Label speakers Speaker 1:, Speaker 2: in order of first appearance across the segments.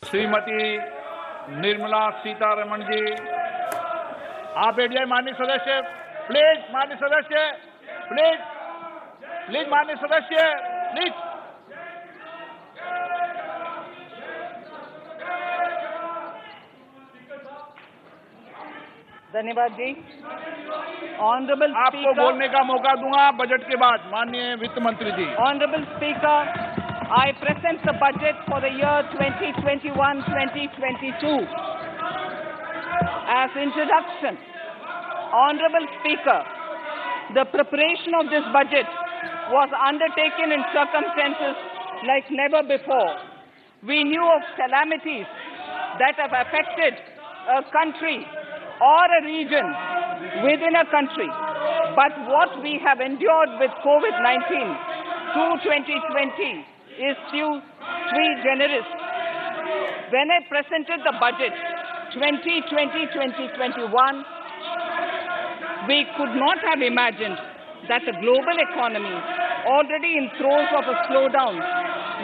Speaker 1: श्रीमती निर्मला सीतारमण जी, आप बैठ जाए। माननीय सदस्य प्लीज, माननीय सदस्य प्लीज, प्लीज माननीय सदस्य प्लीज।
Speaker 2: धन्यवाद जी। ऑनरेबल
Speaker 1: आपको बोलने का मौका दूंगा बजट के बाद। माननीय वित्त मंत्री जी।
Speaker 2: Honourable speaker, I present the budget for the year 2021-2022. As introduction, Honorable Speaker, the preparation of this budget was undertaken in circumstances like never before. We knew of calamities that have affected a country or a region within a country. But what we have endured with COVID-19 through 2020 is sui generis. When I presented the budget 2020-2021, we could not have imagined that the global economy, already in throes of a slowdown,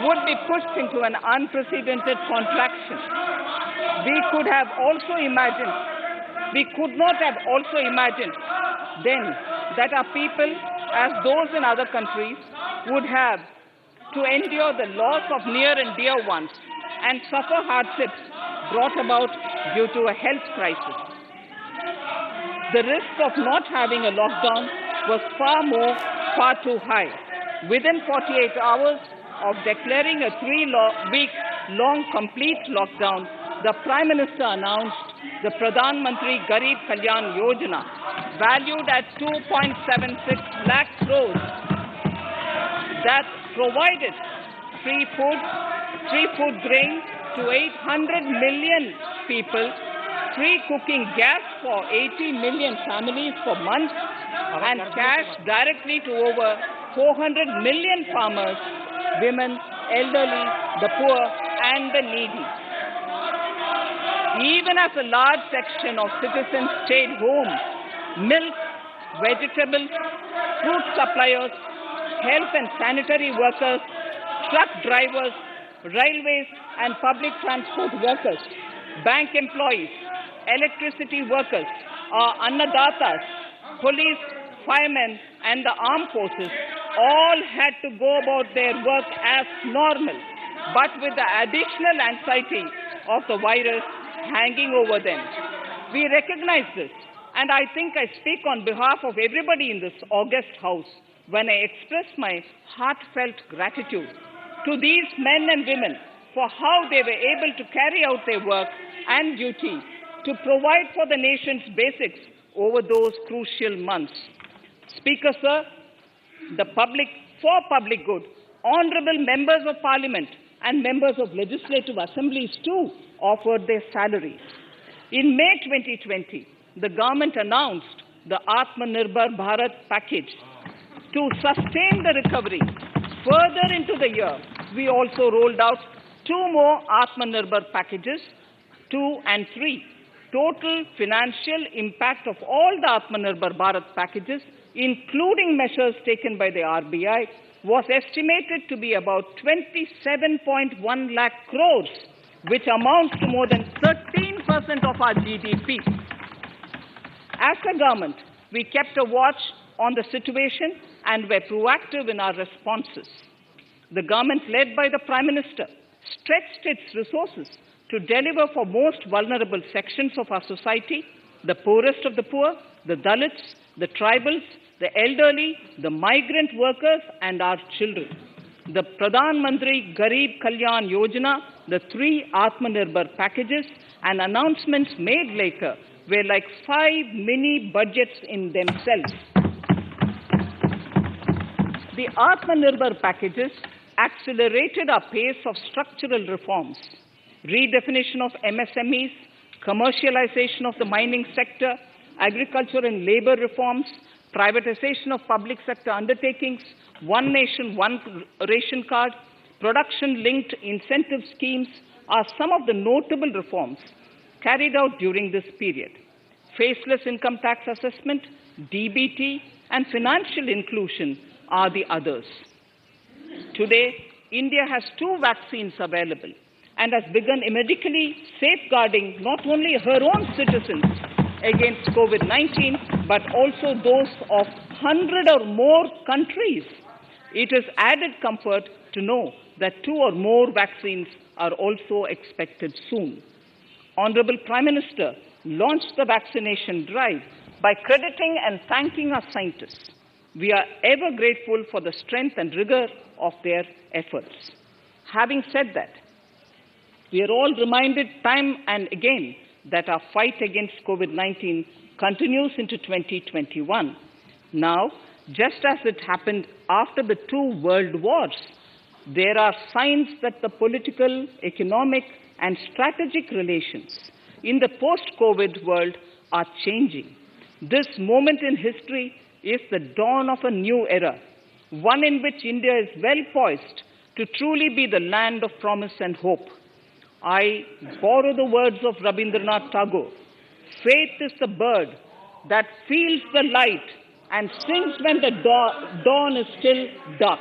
Speaker 2: would be pushed into an unprecedented contraction. We could not have also imagined then that our people, as those in other countries, would have to endure the loss of near and dear ones and suffer hardships brought about due to a health crisis. The risk of not having a lockdown was far too high. Within 48 hours of declaring a 3-week-long complete lockdown, the Prime Minister announced the Pradhan Mantri Garib Kalyan Yojana, valued at 2.76 lakh crores, that provided free food grain to 800 million people, free cooking gas for 80 million families for months, and cash directly to over 400 million farmers, women, elderly, the poor, and the needy. Even as a large section of citizens stayed home, milk, vegetables, fruit suppliers, health and sanitary workers, truck drivers, railways and public transport workers, bank employees, electricity workers, annadatas, police, firemen and the armed forces all had to go about their work as normal, but with the additional anxiety of the virus hanging over them. We recognize this, and I think I speak on behalf of everybody in this august House when I express my heartfelt gratitude to these men and women for how they were able to carry out their work and duty to provide for the nation's basics over those crucial months. Speaker, sir, for public good, honourable members of Parliament and members of legislative assemblies too offered their salaries. In May 2020, the government announced the Atmanirbhar Bharat package. To sustain the recovery further into the year, we also rolled out 2 more Atmanirbhar packages, 2 and 3. Total financial impact of all the Atmanirbhar Bharat packages, including measures taken by the RBI, was estimated to be about 27.1 lakh crores, which amounts to more than 13% of our GDP. As a government, we kept a watch on the situation and were proactive in our responses. The government, led by the Prime Minister, stretched its resources to deliver for most vulnerable sections of our society, the poorest of the poor, the Dalits, the tribals, the elderly, the migrant workers, and our children. The Pradhan Mantri Garib Kalyan Yojana, the 3 Atmanirbhar packages, and announcements made later were like 5 mini budgets in themselves. The Atmanirbhar packages accelerated our pace of structural reforms, redefinition of MSMEs, commercialization of the mining sector, agriculture and labour reforms, privatization of public sector undertakings, one nation, one ration card, production-linked incentive schemes are some of the notable reforms carried out during this period. Faceless income tax assessment, DBT, and financial inclusion are the others. Today, India has 2 vaccines available, and has begun medically safeguarding not only her own citizens against COVID-19, but also those of 100 or more countries. It is added comfort to know that 2 or more vaccines are also expected soon. Honorable Prime Minister launched the vaccination drive by crediting and thanking our scientists. We are ever grateful for the strength and rigor of their efforts. Having said that, we are all reminded time and again that our fight against COVID-19 continues into 2021. Now, just as it happened after the 2 world wars, there are signs that the political, economic, and strategic relations in the post-COVID world are changing. This moment in history is the dawn of a new era, one in which India is well poised to truly be the land of promise and hope. I borrow the words of Rabindranath Tagore. Faith is the bird that feels the light and sings when the dawn is still dark.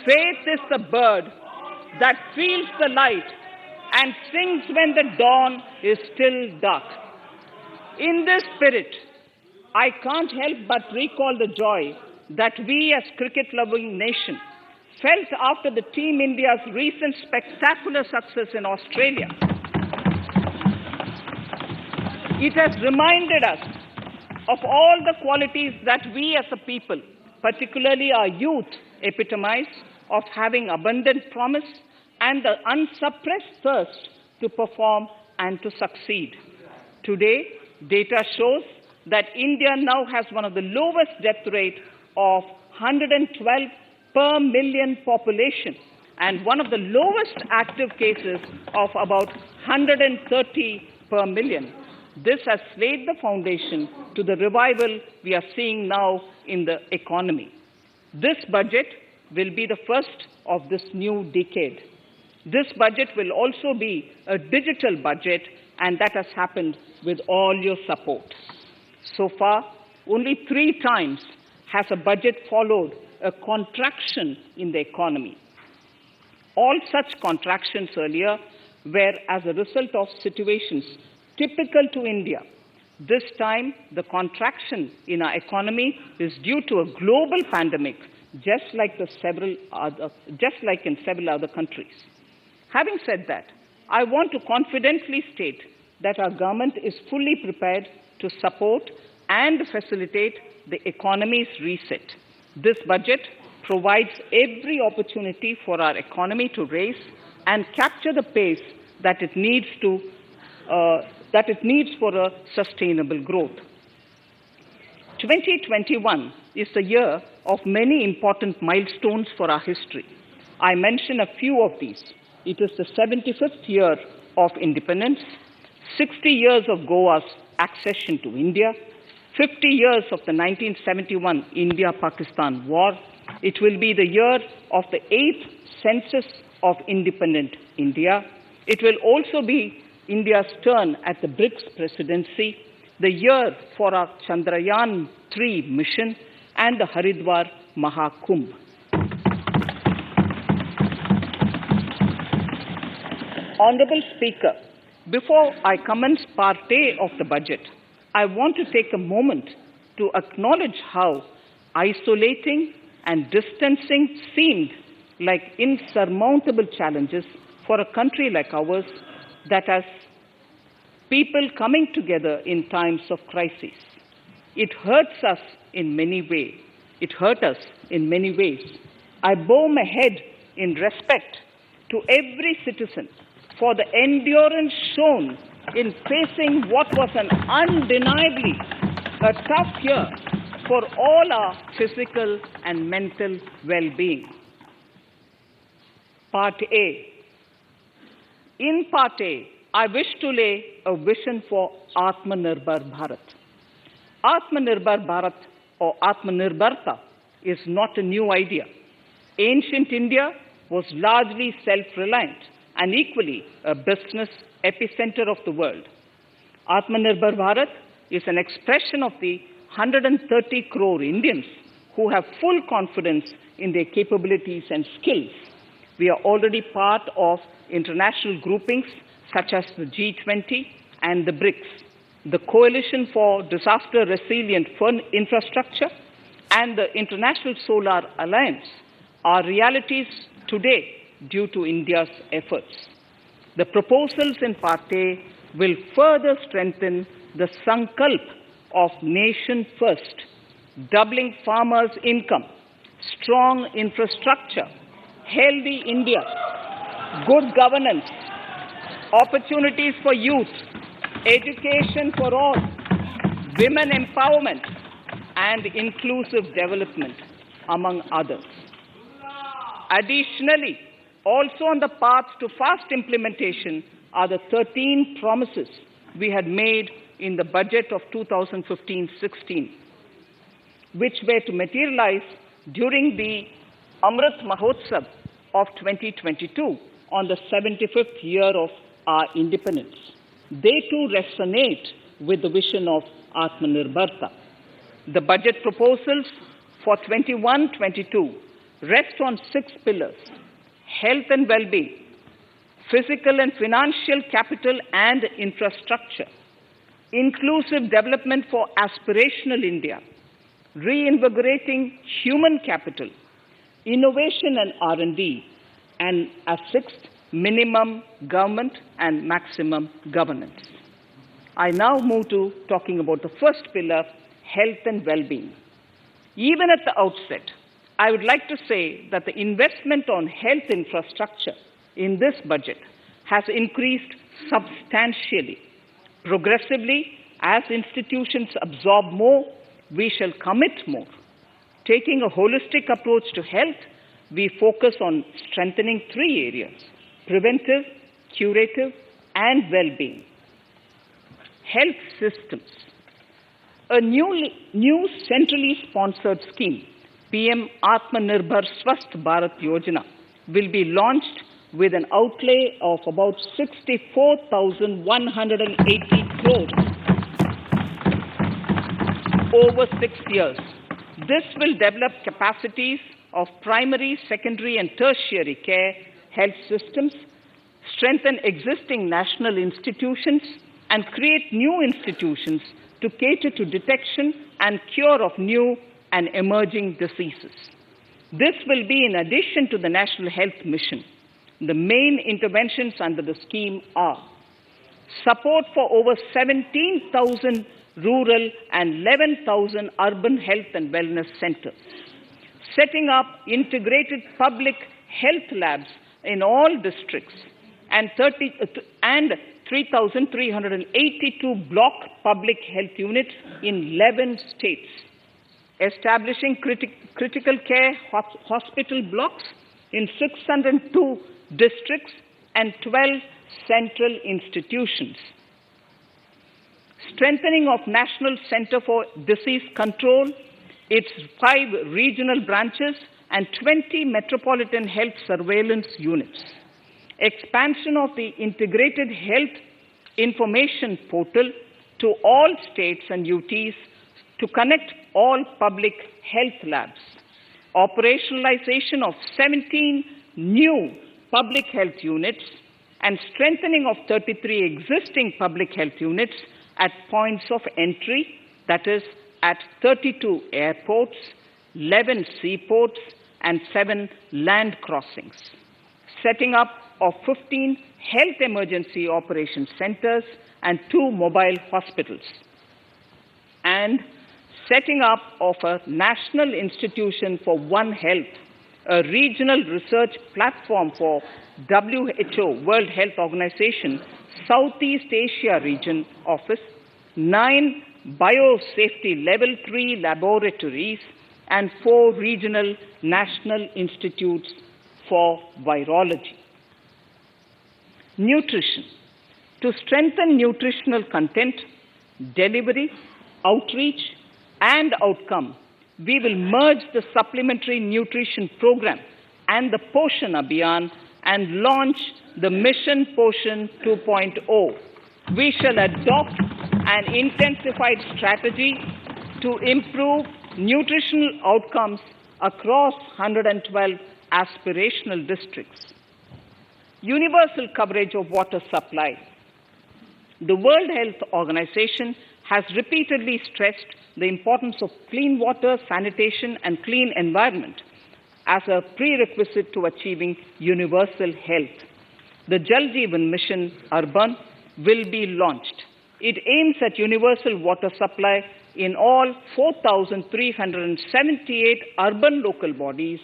Speaker 2: Faith is the bird that feels the light and sings when the dawn is still dark. In this spirit, I can't help but recall the joy that we as cricket-loving nation felt after the Team India's recent spectacular success in Australia. It has reminded us of all the qualities that we as a people, particularly our youth, epitomize of having abundant promise and the unsuppressed thirst to perform and to succeed. Today, data shows that India now has one of the lowest death rate of 112 per million population and one of the lowest active cases of about 130 per million. This has laid the foundation to the revival we are seeing now in the economy. This budget will be the first of this new decade. This budget will also be a digital budget, and that has happened with all your support. So far, only 3 times has a budget followed a contraction in the economy. All such contractions earlier were as a result of situations typical to India. This time, the contraction in our economy is due to a global pandemic, just like in several other countries. Having said that, I want to confidently state that our government is fully prepared to support and facilitate the economy's reset. This budget provides every opportunity for our economy to raise and capture the pace that it needs for a sustainable growth. 2021 is the year of many important milestones for our history. I mention a few of these. It is the 75th year of independence, 60 years of Goa's accession to India, 50 years of the 1971 India-Pakistan War. It will be the year of the 8th census of independent India. It will also be India's turn at the BRICS presidency, the year for our Chandrayaan-3 mission, and the Haridwar Mahakumbh. Honorable Speaker, before I commence Part A of the budget, I want to take a moment to acknowledge how isolating and distancing seemed like insurmountable challenges for a country like ours that has people coming together in times of crisis. It hurts us in many ways. It hurt us in many ways. I bow my head in respect to every citizen for the endurance shown in facing what was an undeniably a tough year for all our physical and mental well-being. Part A. In Part A, I wish to lay a vision for Atmanirbhar Bharat. Atmanirbhar Bharat or Atmanirbharta is not a new idea. Ancient India was largely self-reliant and equally a business epicenter of the world. Atmanirbhar Bharat is an expression of the 130 crore Indians who have full confidence in their capabilities and skills. We are already part of international groupings such as the G20 and the BRICS, the Coalition for Disaster Resilient Infrastructure, and the International Solar Alliance are realities today due to India's efforts. The proposals in Part A will further strengthen the Sankalp of Nation First, doubling farmers' income, strong infrastructure, healthy India, good governance, opportunities for youth, education for all, women empowerment, and inclusive development, among others. Additionally, also on the path to fast implementation are the 13 promises we had made in the budget of 2015-16, which were to materialize during the Amrit Mahotsav of 2022 on the 75th year of our independence. They too resonate with the vision of Atmanirbharta. The budget proposals for 21-22 rest on 6 pillars: health and well-being, physical and financial capital and infrastructure, inclusive development for aspirational India, reinvigorating human capital, innovation and R&D, and as 6th, minimum government and maximum governance. I now move to talking about the first pillar, health and well-being. Even at the outset, I would like to say that the investment on health infrastructure in this budget has increased substantially. Progressively, as institutions absorb more, we shall commit more. Taking a holistic approach to health, we focus on strengthening 3 areas: preventive, curative, and well-being. Health systems. A new centrally sponsored scheme, PM Atmanirbhar Swasth Bharat Yojana, will be launched with an outlay of about 64,180 crores over 6 years. This will develop capacities of primary, secondary, and tertiary care health systems, strengthen existing national institutions, and create new institutions to cater to detection and cure of new and emerging diseases. This will be in addition to the National Health Mission. The main interventions under the scheme are support for over 17,000 rural and 11,000 urban health and wellness centers, setting up integrated public health labs in all districts, and 3,382 block public health units in 11 states, establishing critical care hospital blocks in 602 districts and 12 central institutions, strengthening of National Center for Disease Control, its 5 regional branches and 20 metropolitan health surveillance units, expansion of the integrated health information portal to all states and UTs to connect all public health labs, operationalization of 17 new public health units, and strengthening of 33 existing public health units at points of entry, that is, at 32 airports, 11 seaports, and 7 land crossings, setting up of 15 health emergency operations centers and 2 mobile hospitals, and setting up of a National Institution for One Health, a regional research platform for WHO, World Health Organization, Southeast Asia Region Office, 9 biosafety level 3 laboratories, and 4 regional national institutes for virology. Nutrition. To strengthen nutritional content, delivery, outreach, and outcome, we will merge the supplementary nutrition program and the Poshan Abhiyan and launch the Mission Poshan 2.0. We shall adopt an intensified strategy to improve nutritional outcomes across 112 aspirational districts. Universal coverage of water supply. The World Health Organization has repeatedly stressed the importance of clean water, sanitation, and clean environment as a prerequisite to achieving universal health. The Jal Jeevan Mission Urban will be launched. It aims at universal water supply in all 4,378 urban local bodies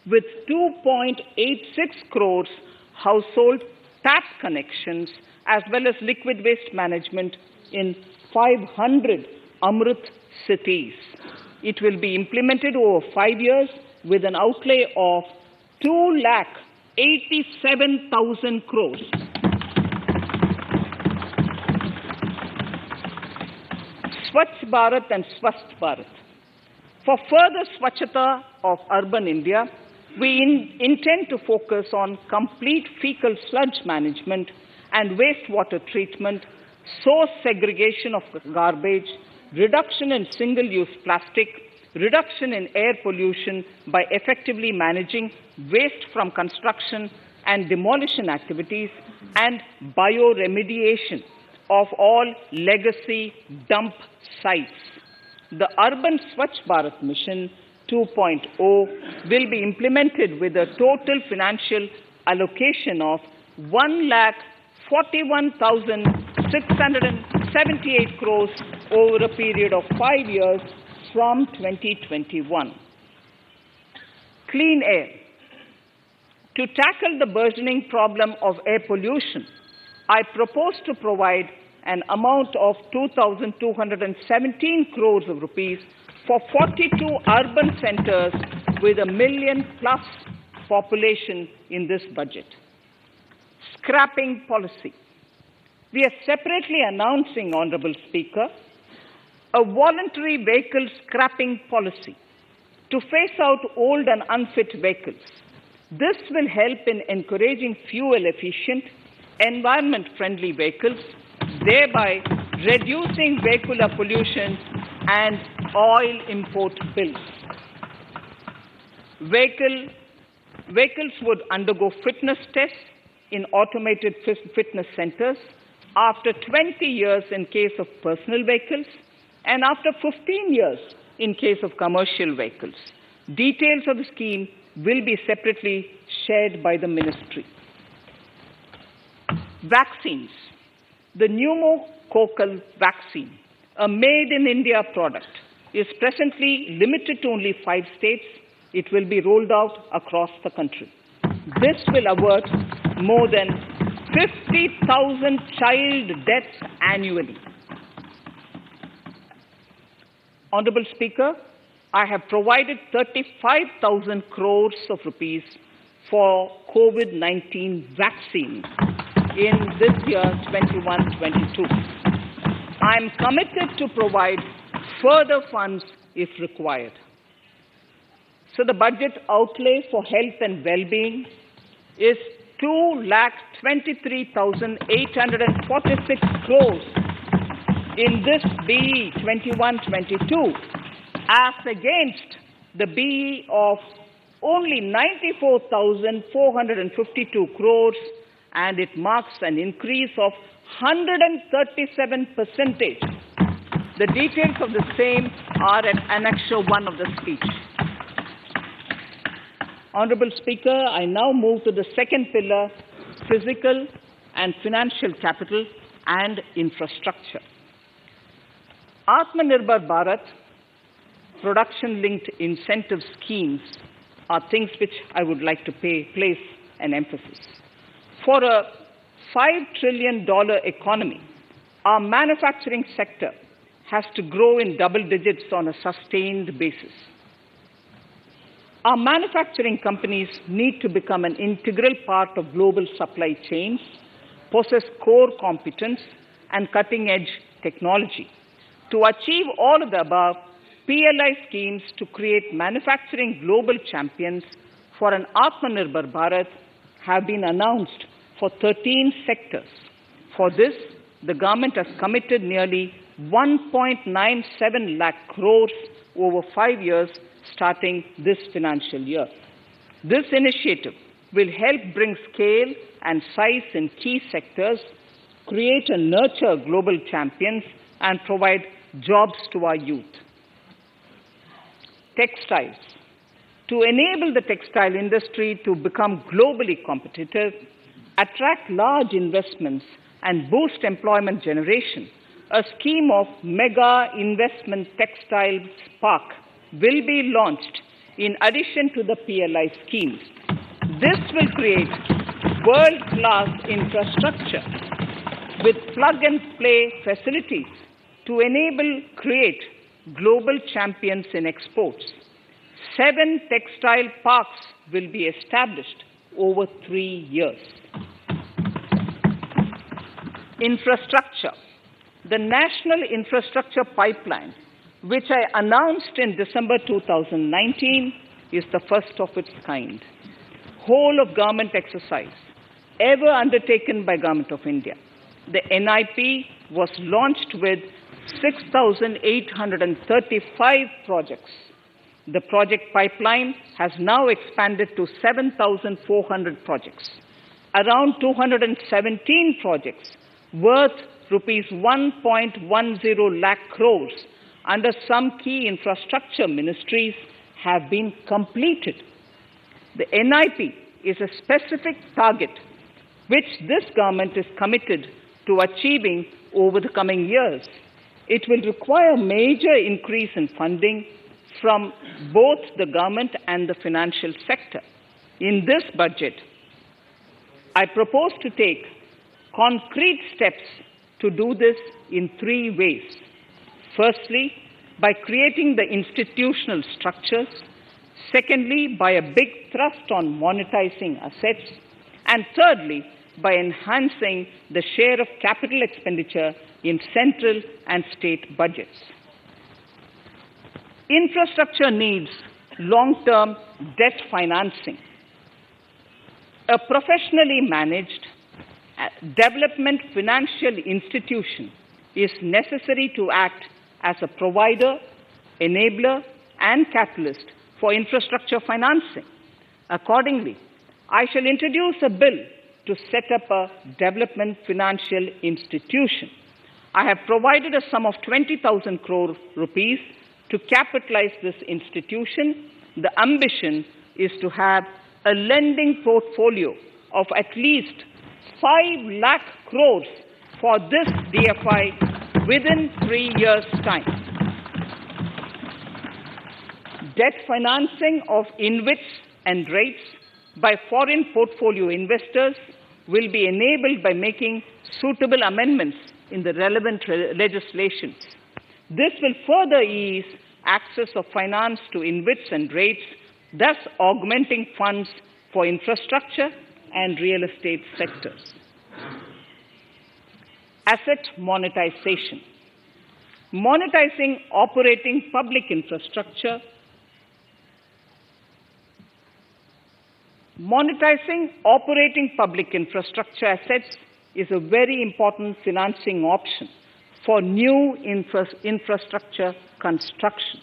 Speaker 2: with 2.86 crores household tap connections as well as liquid waste management in 500 Amrit cities. It will be implemented over 5 years with an outlay of 2,87,000 crores. Swachh Bharat and Swasth Bharat. For further Swachhata of urban India, we intend to focus on complete fecal sludge management and wastewater treatment, source segregation of garbage, reduction in single-use plastic, reduction in air pollution by effectively managing waste from construction and demolition activities, and bioremediation of all legacy dump sites. The Urban Swachh Bharat Mission 2.0 will be implemented with a total financial allocation of 1,41,678 crores over a period of 5 years from 2021. Clean air. To tackle the burgeoning problem of air pollution, I propose to provide an amount of 2,217 crores of rupees for 42 urban centers with a million-plus population in this budget. Scrapping policy. We are separately announcing, Honorable Speaker, a voluntary vehicle scrapping policy to phase out old and unfit vehicles. This will help in encouraging fuel-efficient, environment-friendly vehicles, thereby reducing vehicular pollution and oil import bills. Vehicles would undergo fitness tests in automated fitness centers after 20 years in case of personal vehicles and after 15 years in case of commercial vehicles. Details of the scheme will be separately shared by the ministry. Vaccines. The pneumococcal vaccine, a made-in-India product, is presently limited to only 5 states. It will be rolled out across the country. This will avert more than 50,000 child deaths annually. Honorable Speaker, I have provided 35,000 crores of rupees for COVID-19 vaccines in this year 21-22. I am committed to provide further funds if required. So the budget outlay for health and well-being is 2,23,846 crores in this BE 21-22 as against the BE of only 94,452 crores, and it marks an increase of 137%. The details of the same are at Annexure 1 of the speech. Honorable Speaker, I now move to the second pillar, physical and financial capital and infrastructure. Atmanirbhar Bharat, production-linked incentive schemes are things which I would like to place an emphasis. For a $5 trillion economy, our manufacturing sector has to grow in double digits on a sustained basis. Our manufacturing companies need to become an integral part of global supply chains, possess core competence and cutting-edge technology. To achieve all of the above, PLI schemes to create manufacturing global champions for an Atmanirbhar Bharat have been announced for 13 sectors. For this, the government has committed nearly 1.97 lakh crores over 5 years starting this financial year. This initiative will help bring scale and size in key sectors, create and nurture global champions, and provide jobs to our youth. Textiles. To enable the textile industry to become globally competitive, attract large investments, and boost employment generation, a scheme of Mega Investment Textiles Park will be launched in addition to the PLI schemes. This will create world-class infrastructure with plug-and-play facilities to create global champions in exports. 7 textile parks will be established over 3 years. Infrastructure. The National Infrastructure Pipeline, which I announced in December 2019, is the first of its kind. Whole of government exercise ever undertaken by Government of India. The NIP was launched with 6,835 projects. The project pipeline has now expanded to 7,400 projects. Around 217 projects worth rupees 1.10 lakh crores under some key infrastructure ministries have been completed. The NIP is a specific target which this government is committed to achieving over the coming years. It will require major increase in funding from both the government and the financial sector. In this budget, I propose to take concrete steps to do this in 3 ways. Firstly, by creating the institutional structures. Secondly, by a big thrust on monetizing assets. And thirdly, by enhancing the share of capital expenditure in central and state budgets. Infrastructure needs long-term debt financing. A professionally managed development financial institution is necessary to act as a provider, enabler, and catalyst for infrastructure financing. Accordingly, I shall introduce a bill to set up a development financial institution. I have provided a sum of 20,000 crore rupees to capitalize this institution. The ambition is to have a lending portfolio of at least 5 lakh crores for this DFI within 3 years' time. Debt financing of InvITs and rates by foreign portfolio investors will be enabled by making suitable amendments in the relevant legislations. This will further ease access of finance to InvITs and rates, thus augmenting funds for infrastructure and real estate sectors. Asset monetization. Monetizing operating public infrastructure. Monetizing operating public infrastructure assets is a very important financing option for new infrastructure construction.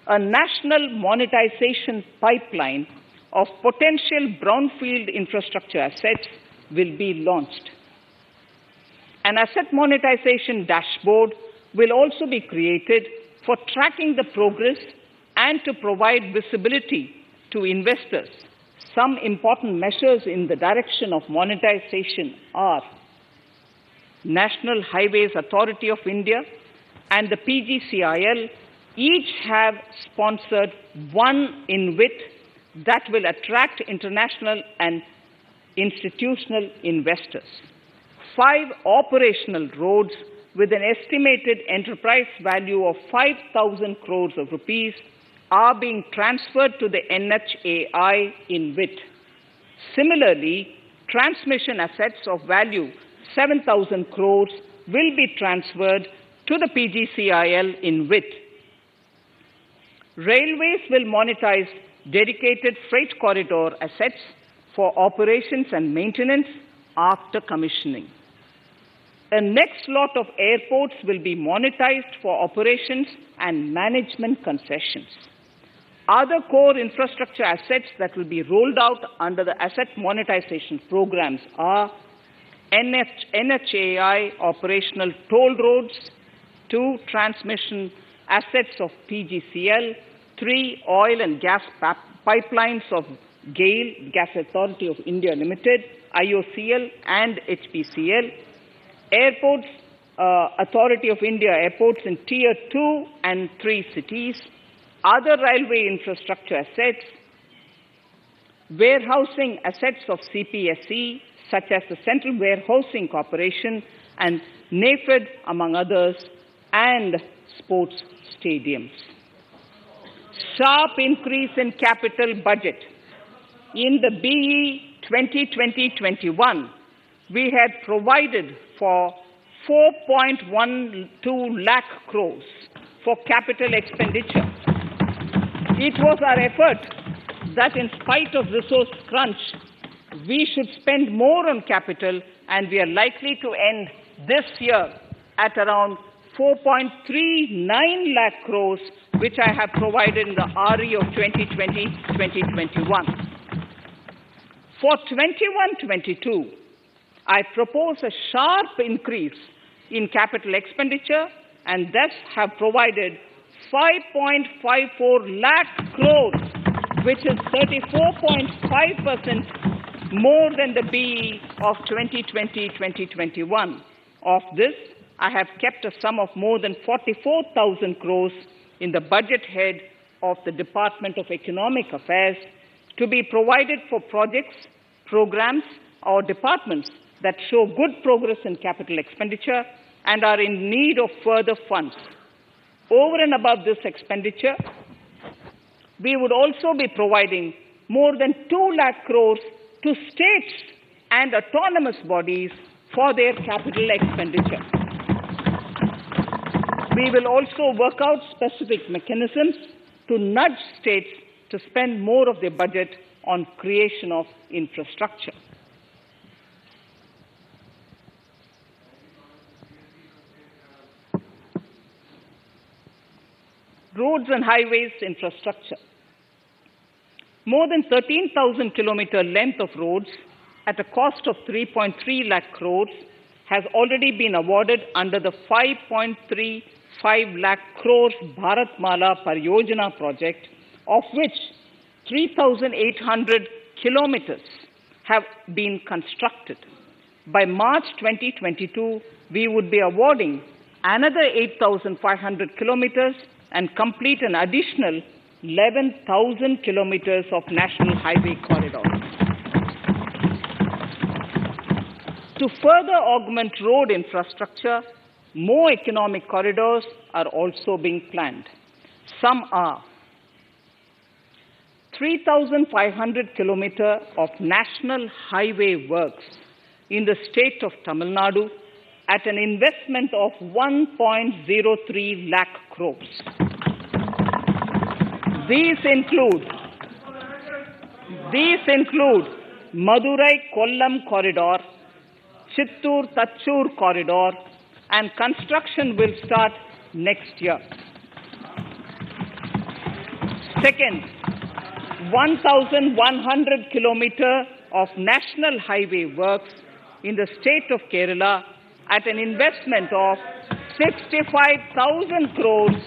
Speaker 2: A national monetization pipeline of potential brownfield infrastructure assets will be launched. An asset monetization dashboard will also be created for tracking the progress and to provide visibility to investors. Some important measures in the direction of monetization are National Highways Authority of India and the PGCIL each have sponsored one InvIT that will attract international and institutional investors. 5 operational roads with an estimated enterprise value of 5,000 crores of rupees are being transferred to the NHAI InvIT. Similarly, transmission assets of value 7,000 crores will be transferred to the PGCIL InvIT. Railways will monetize dedicated freight corridor assets for operations and maintenance after commissioning. A next lot of airports will be monetized for operations and management concessions. Other core infrastructure assets that will be rolled out under the asset monetization programs are NHAI operational toll roads, 2 transmission assets of PGCL, 3 oil and gas pipelines of GAIL, Gas Authority of India Limited, IOCL and HPCL, Airports Authority of India airports in Tier 2 and 3 cities, other railway infrastructure assets, warehousing assets of CPSE, such as the Central Warehousing Corporation and NAFED, among others, and sports stadiums. Sharp increase in capital budget. In the BE 2020-21, we had provided for 4.12 lakh crores for capital expenditure. It was our effort that in spite of resource crunch, we should spend more on capital, and we are likely to end this year at around 4.39 lakh crores, which I have provided in the RE of 2020-2021. For 21-22, I propose a sharp increase in capital expenditure and thus have provided 5.54 lakh crores, which is 34.5% more than the BE of 2020-2021. Of this, I have kept a sum of more than 44,000 crores in the budget head of the Department of Economic Affairs to be provided for projects, programs, or departments that show good progress in capital expenditure and are in need of further funds. Over and above this expenditure, we would also be providing more than 2 lakh crores to states and autonomous bodies for their capital expenditure. We will also work out specific mechanisms to nudge states to spend more of their budget on creation of infrastructure. Roads and highways infrastructure. More than 13,000 kilometer length of roads at a cost of 3.3 lakh crores has already been awarded under the 5.35 lakh crores Bharatmala Pariyojana project, of which 3,800 kilometers have been constructed. By March 2022, we would be awarding another 8,500 kilometers and complete an additional 11,000 kilometers of national highway corridors. To further augment road infrastructure, more economic corridors are also being planned. Some are 3,500 kilometers of national highway works in the state of Tamil Nadu at an investment of 1.03 lakh crores. These include Madurai-Kollam corridor, Chittoor-Tachur corridor, and construction will start next year. Second, 1,100 kilometers of national highway works in the state of Kerala at an investment of 65,000 crores,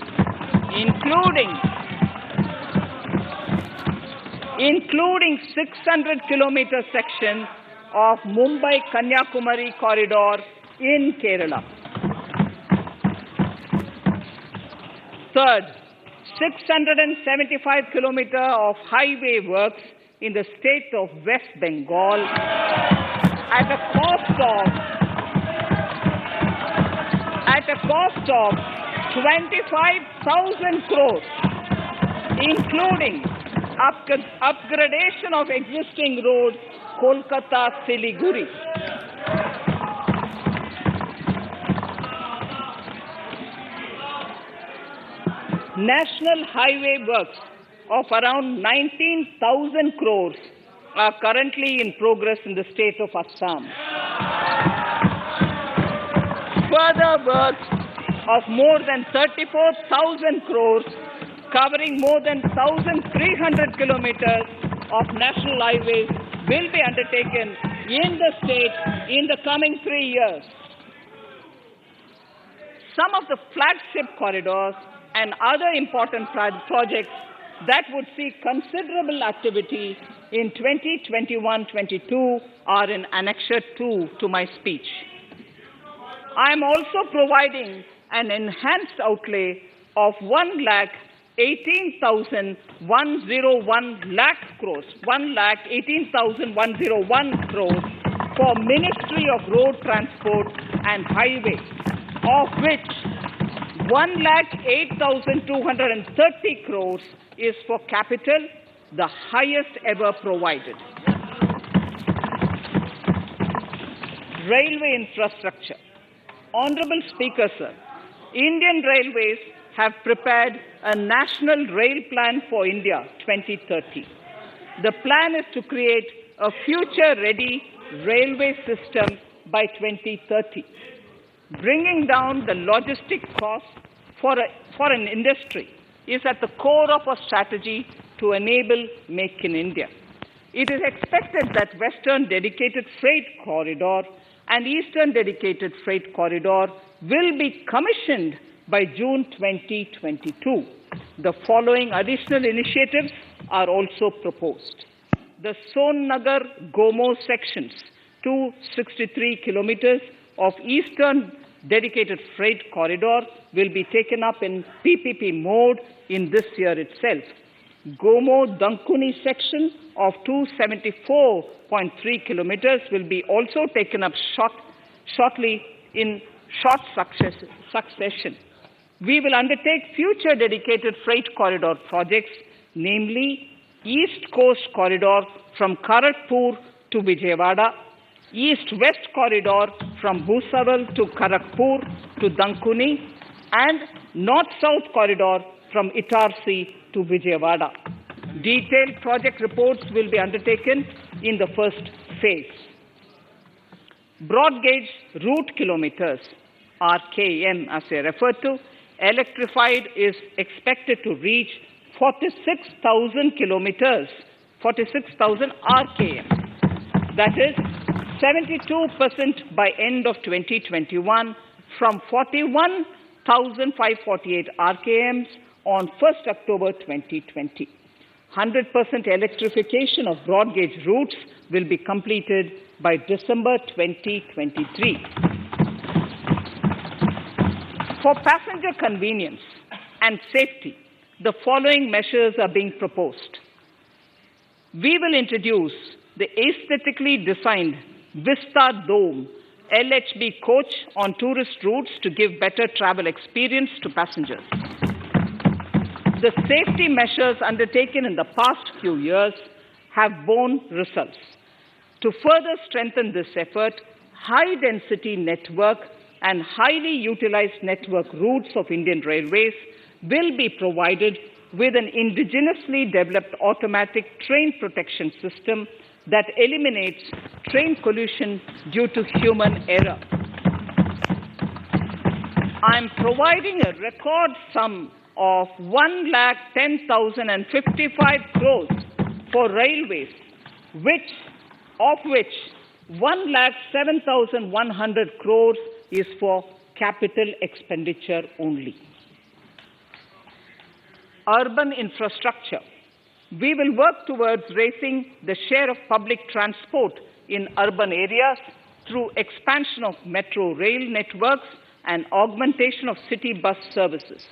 Speaker 2: including 600 kilometer section of Mumbai-Kanyakumari corridor in Kerala. Third, 675 kilometers of highway works in the state of West Bengal at a cost of 25,000 crores, including upgradation of existing road Kolkata-Siliguri. National highway works of around 19,000 crores are currently in progress in the state of Assam. Further works of more than 34,000 crores covering more than 1,300 kilometers of national highways will be undertaken in the state in the coming 3 years. Some of the flagship corridors and other important projects that would see considerable activity in 2021-22 are in Annexure 2 to my speech. I am also providing an enhanced outlay of 1,18,101 crores, 1,18,101 crores for Ministry of Road Transport and Highways, of which 1,08,230 crores is for capital, the highest ever provided. Railway infrastructure. Honorable Speaker, sir, Indian Railways have prepared a National Rail Plan for India 2030. The plan is to create a future-ready railway system by 2030. Bringing down the logistic costs for an industry is at the core of our strategy to enable Make in India. It is expected that Western Dedicated Freight Corridor and Eastern Dedicated Freight Corridor will be commissioned by June 2022. The following additional initiatives are also proposed. The Sonnagar-Gomo sections, 263 kilometers of Eastern Dedicated Freight Corridor, will be taken up in PPP mode in this year itself. Gomo-Dankuni section of 274.3 kilometers will be also taken up shortly in short succession. We will undertake future dedicated freight corridor projects, namely East Coast Corridor from Kharagpur to Vijayawada, East-West Corridor from Bhusaval to Kharagpur to Dankuni, and North-South Corridor from Itarsi to Vijayawada. Detailed project reports will be undertaken in the first phase. Broad gauge route kilometers, RKM as I referred to, electrified is expected to reach 46,000 kilometers, 46,000 RKM. That is 72% by end of 2021 from 41,548 RKMs on 1st October 2020. 100% electrification of broad gauge routes will be completed by December 2023. For passenger convenience and safety, the following measures are being proposed. We will introduce the aesthetically designed Vista Dome LHB coach on tourist routes to give better travel experience to passengers. The safety measures undertaken in the past few years have borne results. To further strengthen this effort, high-density network and highly utilized network routes of Indian Railways will be provided with an indigenously developed automatic train protection system that eliminates train collision due to human error. I am providing a record sum of 1,10,055 crores for railways, of which 1,07,100 crores is for capital expenditure only. Urban infrastructure. We will work towards raising the share of public transport in urban areas through expansion of metro rail networks and augmentation of city bus services.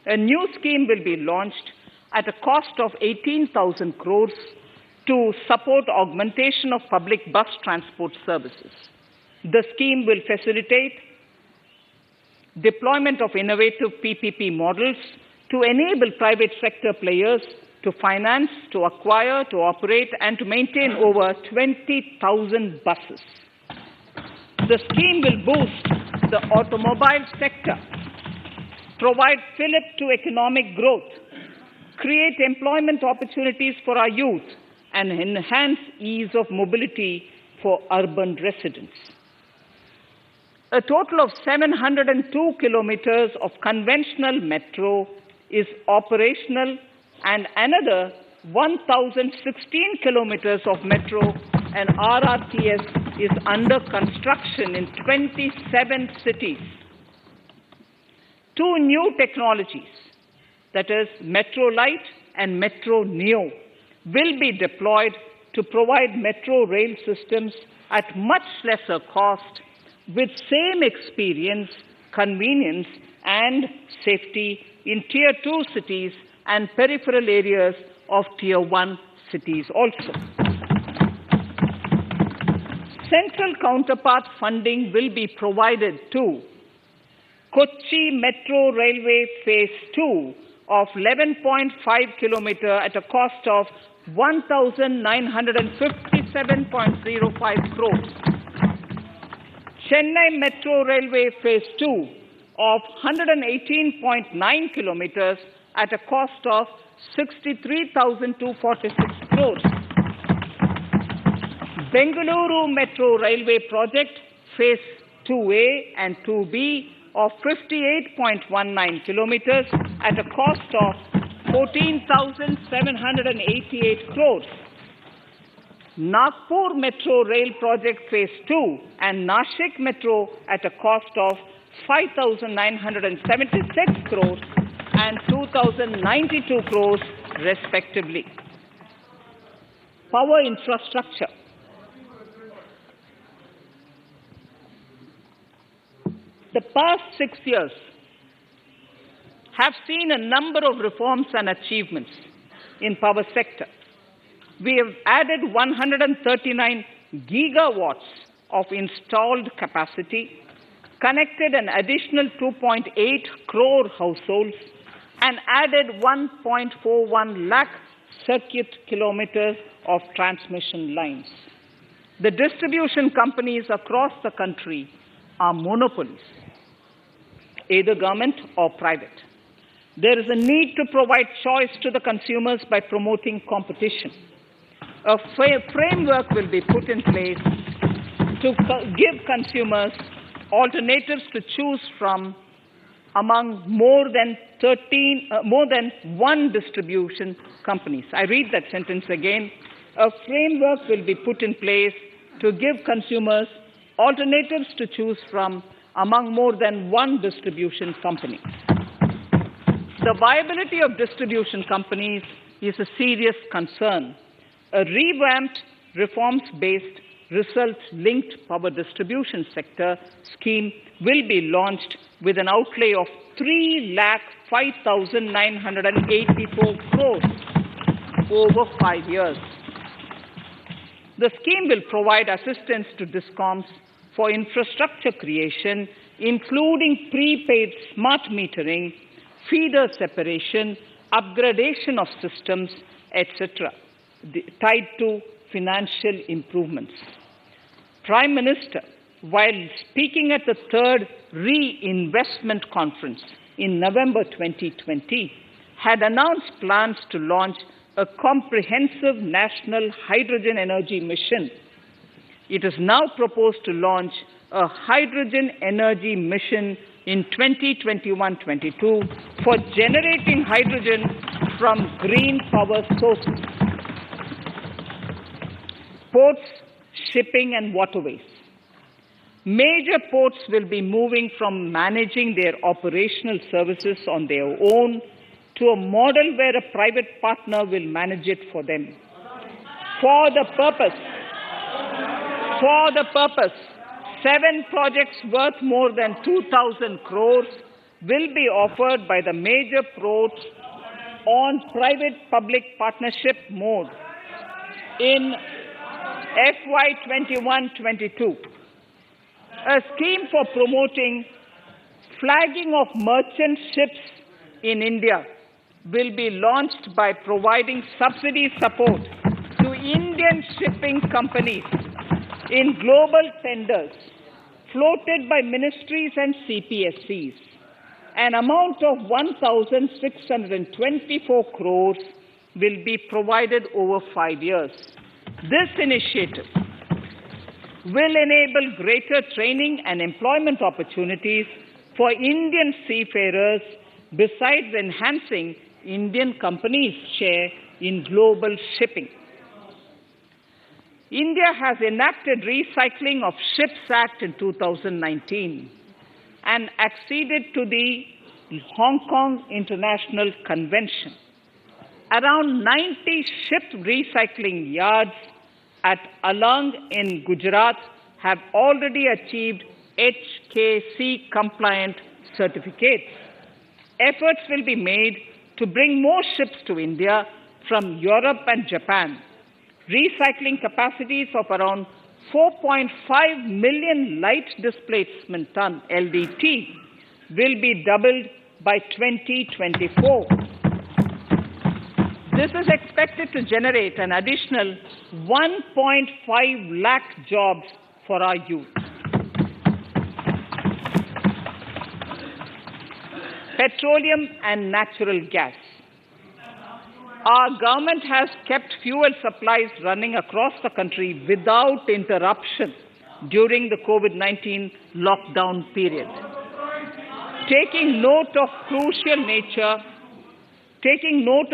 Speaker 2: A new scheme will be launched at a cost of 18,000 crores to support augmentation of public bus transport services. The scheme will facilitate deployment of innovative PPP models to enable private sector players to finance, to acquire, to operate, and to maintain over 20,000 buses. The scheme will boost the automobile sector, provide fillip to economic growth, create employment opportunities for our youth, and enhance ease of mobility for urban residents. A total of 702 kilometers of conventional metro, is operational and another 1,016 kilometers of metro and RRTS is under construction in 27 cities. 2 new technologies, that is Metro Light and Metro Neo, will be deployed to provide metro rail systems at much lesser cost with same experience, convenience and safety in Tier 2 cities and peripheral areas of Tier 1 cities also. Central counterpart funding will be provided to Kochi Metro Railway Phase 2 of 11.5 kilometer at a cost of 1,957.05 crores. Chennai Metro Railway Phase 2 of 118.9 kilometers at a cost of 63,246 crores. Bengaluru Metro Railway Project Phase 2A and 2B of 58.19 kilometers at a cost of 14,788 crores. Nagpur Metro Rail Project Phase 2 and Nashik Metro at a cost of 5,976 crores and 2,092 crores respectively. Power infrastructure. The past 6 years have seen a number of reforms and achievements in power sector. We have added 139 gigawatts of installed capacity, connected an additional 2.8 crore households, and added 1.41 lakh circuit kilometers of transmission lines. The distribution companies across the country are monopolies, either government or private. There is a need to provide choice to the consumers by promoting competition. A framework will be put in place to give consumers alternatives to choose from among more than one distribution companies. I read that sentence again. A framework will be put in place to give consumers alternatives to choose from among more than one distribution company. The viability of distribution companies is a serious concern. A revamped, reforms-based, results-linked power distribution sector scheme will be launched with an outlay of 3,05,984 crores over 5 years. The scheme will provide assistance to DISCOMs for infrastructure creation, including prepaid smart metering, feeder separation, upgradation of systems, etc., tied to financial improvements. Prime Minister, while speaking at the 3rd Reinvestment Conference in November 2020, had announced plans to launch a comprehensive national hydrogen energy mission. It is now proposed to launch a hydrogen energy mission in 2021-22 for generating hydrogen from green power sources. Ports, shipping and waterways. Major ports will be moving from managing their operational services on their own to a model where a private partner will manage it for them. For the purpose, 7 projects worth more than 2,000 crores will be offered by the major ports on private-public partnership mode in FY 21-22. A scheme for promoting flagging of merchant ships in India will be launched by providing subsidy support to Indian shipping companies in global tenders floated by ministries and CPSCs. An amount of 1,624 crores will be provided over 5 years. This initiative will enable greater training and employment opportunities for Indian seafarers besides enhancing Indian companies' share in global shipping. India has enacted Recycling of Ships Act in 2019 and acceded to the Hong Kong International Convention. Around 90 ship recycling yards at Alang in Gujarat have already achieved HKC-compliant certificates. Efforts will be made to bring more ships to India from Europe and Japan. Recycling capacities of around 4.5 million light displacement ton LDT will be doubled by 2024. This is expected to generate an additional 1.5 lakh jobs for our youth. Petroleum and natural gas. Our government has kept fuel supplies running across the country without interruption during the COVID-19 lockdown period. Taking note of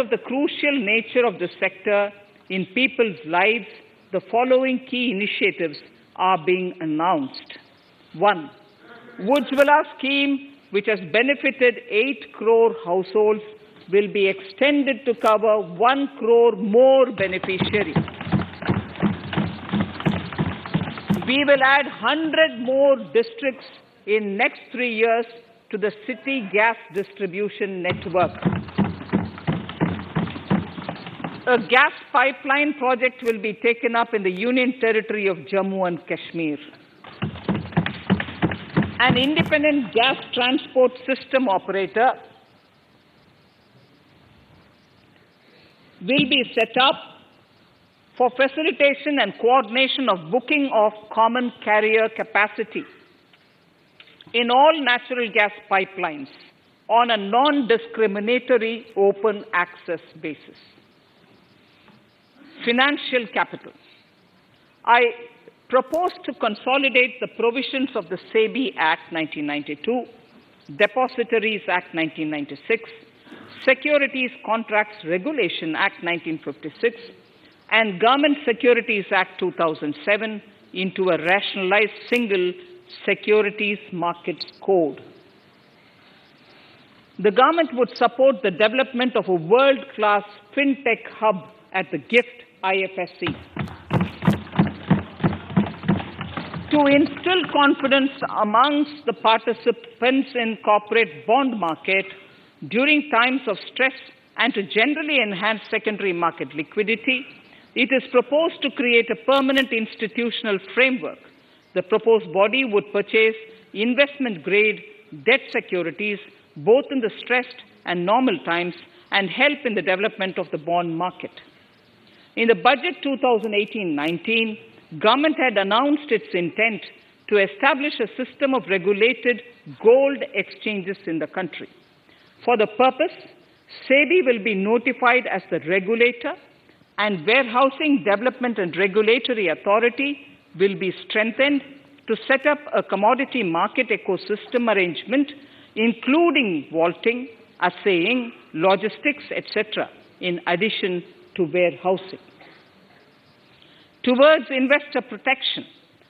Speaker 2: the crucial nature of the sector in people's lives, the following key initiatives are being announced. 1. Ujjwala scheme, which has benefited 8 crore households, will be extended to cover 1 crore more beneficiaries. We will add 100 more districts in next 3 years to the city gas distribution network. A gas pipeline project will be taken up in the Union Territory of Jammu and Kashmir. An independent gas transport system operator will be set up for facilitation and coordination of booking of common carrier capacity in all natural gas pipelines on a non-discriminatory open access basis. Financial capital. I propose to consolidate the provisions of the SEBI Act 1992, Depositories Act 1996, Securities Contracts Regulation Act 1956, and Government Securities Act 2007 into a rationalized single securities markets code. The government would support the development of a world-class fintech hub at the GIFT IFSC. To instill confidence amongst the participants in corporate bond market during times of stress and to generally enhance secondary market liquidity, it is proposed to create a permanent institutional framework. The proposed body would purchase investment-grade debt securities both in the stressed and normal times and help in the development of the bond market. In the budget 2018-19, government had announced its intent to establish a system of regulated gold exchanges in the country. For the purpose, SEBI will be notified as the regulator, and Warehousing Development and Regulatory Authority will be strengthened to set up a commodity market ecosystem arrangement, including vaulting, assaying, logistics, etc., in addition to warehousing. Towards investor protection,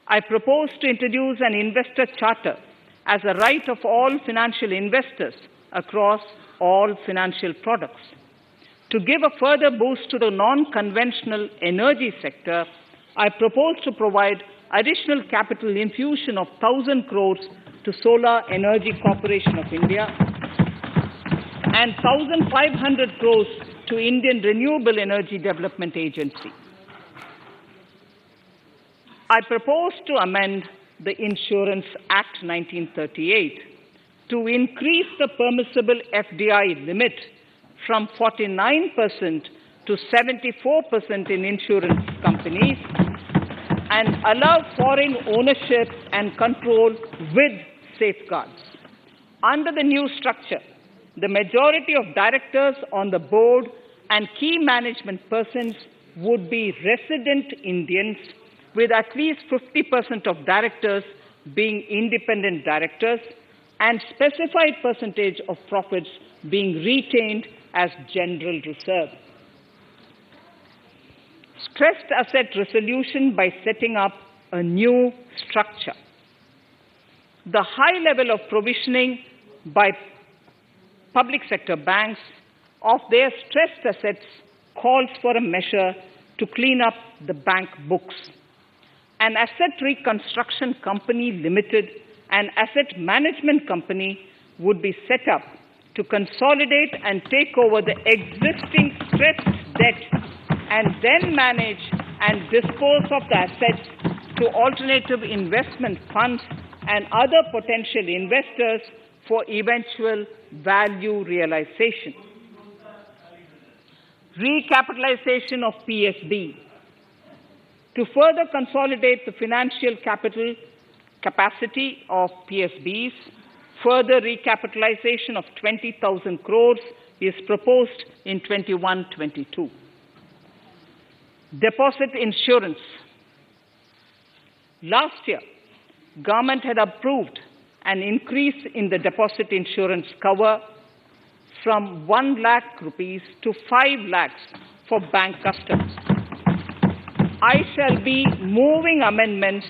Speaker 2: I propose to introduce an investor charter as a right of all financial investors across all financial products. To give a further boost to the non-conventional energy sector, I propose to provide additional capital infusion of 1,000 crores to Solar Energy Corporation of India and 1,500 crores to Indian Renewable Energy Development Agency. I propose to amend the Insurance Act 1938 to increase the permissible FDI limit from 49% to 74% in insurance companies and allow foreign ownership and control with safeguards. Under the new structure, the majority of directors on the board and key management persons would be resident Indians, with at least 50% of directors being independent directors, and specified percentage of profits being retained as general reserve. Stressed asset resolution by setting up a new structure. The high level of provisioning by public sector banks of their stressed assets calls for a measure to clean up the bank books. An asset reconstruction company limited, an asset management company would be set up to consolidate and take over the existing stressed debt and then manage and dispose of the assets to alternative investment funds and other potential investors for eventual value realization. Recapitalization of PSB. To further consolidate the financial capital capacity of PSBs, further recapitalization of 20,000 crores is proposed in 21-22. Deposit insurance. Last year, government had approved an increase in the deposit insurance cover from 1 lakh rupees to 5 lakhs for bank customers. I shall be moving amendments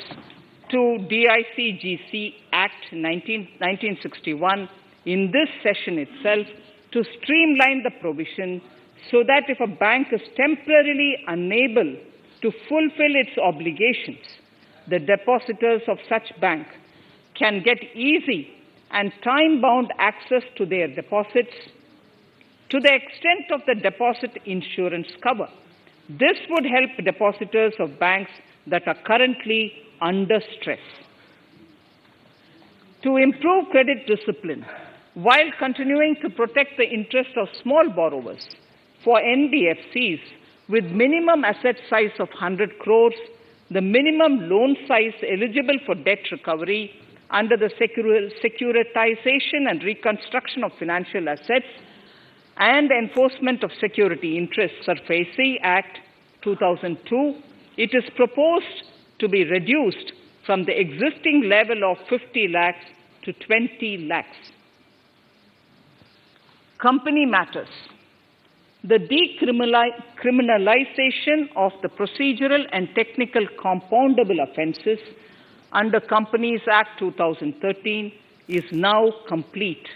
Speaker 2: to DICGC Act 1961 in this session itself to streamline the provision so that if a bank is temporarily unable to fulfill its obligations, the depositors of such bank can get easy and time-bound access to their deposits to the extent of the deposit insurance cover. This would help depositors of banks that are currently under stress. To improve credit discipline, while continuing to protect the interests of small borrowers, for NBFCs with minimum asset size of 100 crores, the minimum loan size eligible for debt recovery under the Securitization and Reconstruction of Financial Assets and Enforcement of Security Interests SARFAESI Act 2002, it is proposed to be reduced from the existing level of 50 lakhs to 20 lakhs. Company matters. The decriminalization of the procedural and technical compoundable offences under Companies Act 2013 is now complete.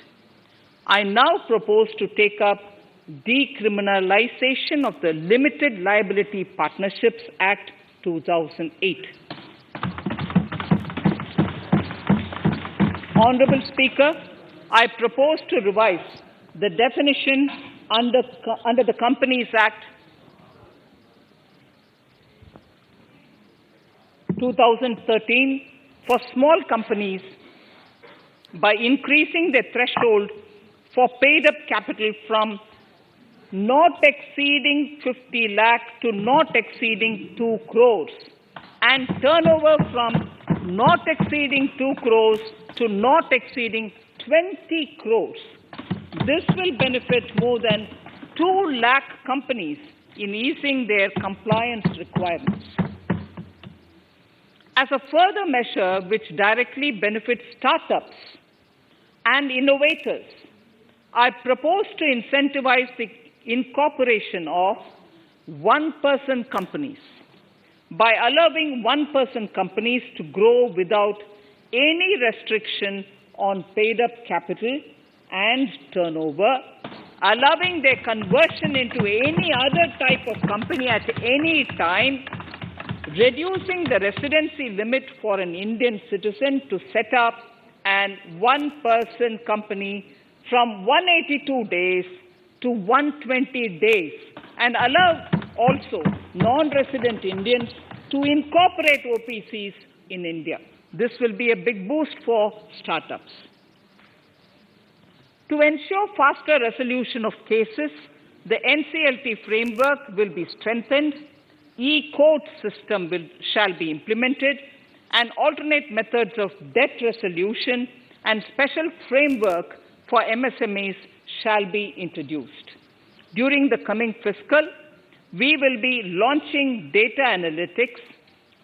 Speaker 2: I now propose to take up decriminalization of the Limited Liability Partnerships Act 2008. Honourable Speaker, I propose to revise the definition under the Companies Act 2013 for small companies by increasing the threshold for paid-up capital from not exceeding 50 lakh to not exceeding 2 crores and turnover from not exceeding 2 crores to not exceeding 20 crores. This will benefit more than 2 lakh companies in easing their compliance requirements. As a further measure which directly benefits startups and innovators, I propose to incentivize the incorporation of one-person companies by allowing one-person companies to grow without any restriction on paid-up capital and turnover, allowing their conversion into any other type of company at any time, reducing the residency limit for an Indian citizen to set up an one-person company from 182 days to 120 days, and allow also non-resident Indians to incorporate OPCs in India. This will be a big boost for startups. To ensure faster resolution of cases, the NCLT framework will be strengthened, e-court system shall be implemented, and alternate methods of debt resolution and special framework for MSMEs shall be introduced. During the coming fiscal, we will be launching data analytics,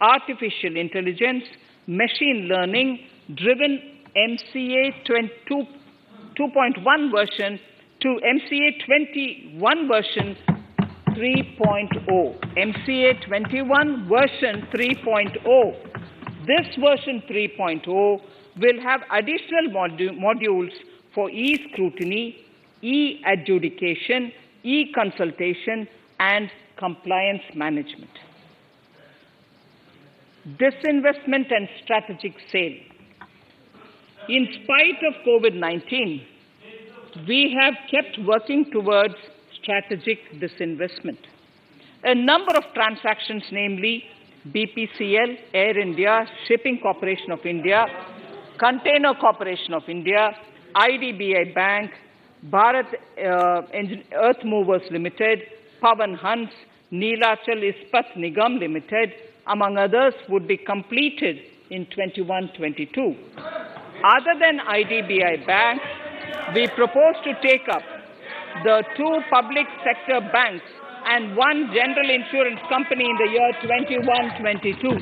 Speaker 2: artificial intelligence, machine learning driven MCA 2.1 version to MCA 21 version 3.0. MCA 21 version 3.0. This version 3.0 will have additional modules for e-scrutiny, e-adjudication, e-consultation, and compliance management. Disinvestment and strategic sale. In spite of COVID-19, we have kept working towards strategic disinvestment. A number of transactions, namely BPCL, Air India, Shipping Corporation of India, Container Corporation of India, IDBI Bank, Bharat Earth Movers Limited, Pavan Hans, Neelachal Ispat Nigam Limited, among others, would be completed in 21-22. Other than IDBI Bank, we propose to take up the 2 public sector banks and 1 general insurance company in the year 21-22.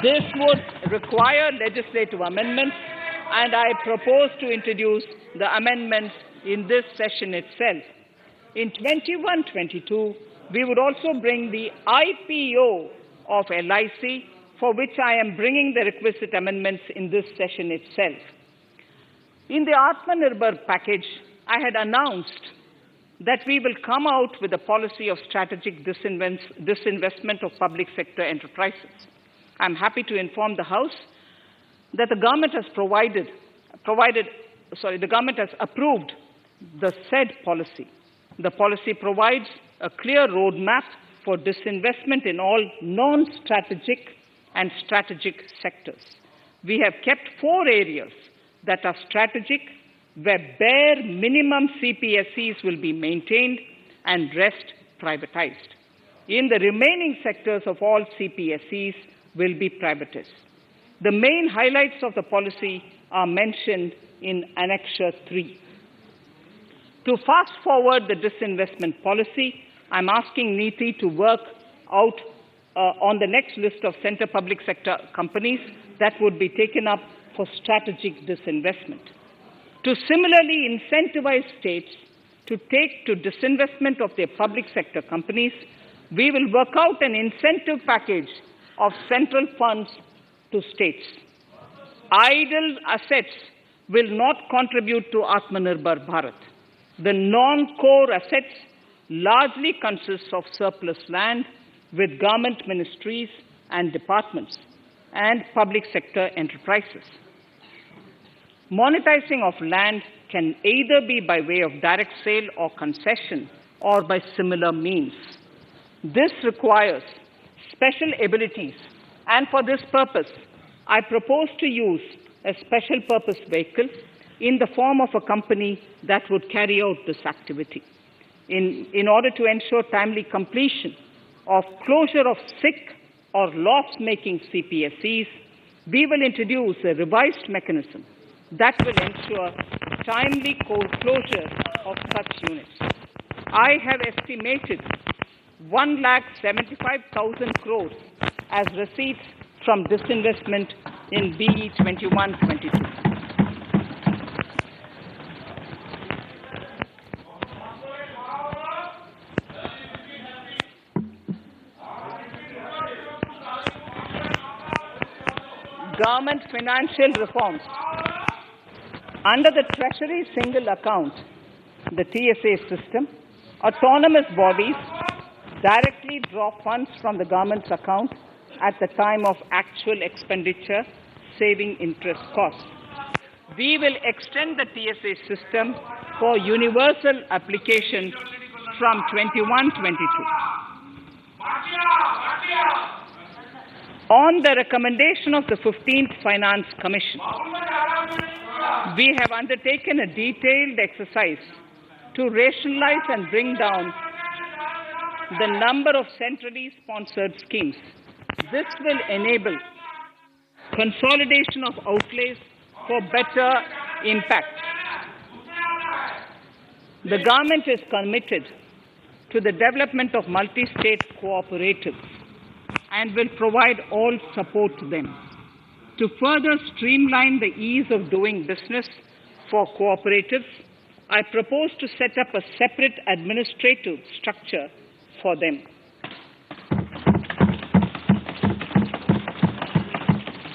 Speaker 2: This would require legislative amendments, and I propose to introduce the amendments in this session itself. In 21-22, we would also bring the IPO of LIC, for which I am bringing the requisite amendments in this session itself. In the Atmanirbhar package, I had announced that we will come out with a policy of strategic disinvestment of public sector enterprises. I'm happy to inform the House that the government has the government has approved the said policy. The policy provides a clear roadmap for disinvestment in all non-strategic and strategic sectors. We have kept 4 areas that are strategic, where bare minimum CPSEs will be maintained and rest privatized. In the remaining sectors of all CPSEs will be privatized. The main highlights of the policy are mentioned in Annexure 3. To fast forward the disinvestment policy, I'm asking NITI to work out on the next list of centre public sector companies that would be taken up for strategic disinvestment. To similarly incentivize states to take to disinvestment of their public sector companies, we will work out an incentive package of central funds to states. Idle assets will not contribute to Atmanirbhar Bharat. The non-core assets largely consist of surplus land with government ministries and departments and public sector enterprises. Monetizing of land can either be by way of direct sale or concession or by similar means. This requires special abilities, and for this purpose, I propose to use a special purpose vehicle in the form of a company that would carry out this activity. In order to ensure timely completion of closure of sick or loss-making CPSEs, we will introduce a revised mechanism that will ensure timely closure of such units. I have estimated 1,75,000 crores as receipts from disinvestment in BE 21-22. Government financial reforms. Under the Treasury Single Account, the TSA system, autonomous bodies directly draw funds from the government's account at the time of actual expenditure, saving interest costs. We will extend the TSA system for universal application from 21-22. On the recommendation of the 15th Finance Commission, we have undertaken a detailed exercise to rationalize and bring down the number of centrally sponsored schemes. This will enable consolidation of outlays for better impact. The government is committed to the development of multi-state cooperatives and will provide all support to them. To further streamline the ease of doing business for cooperatives, I propose to set up a separate administrative structure for them.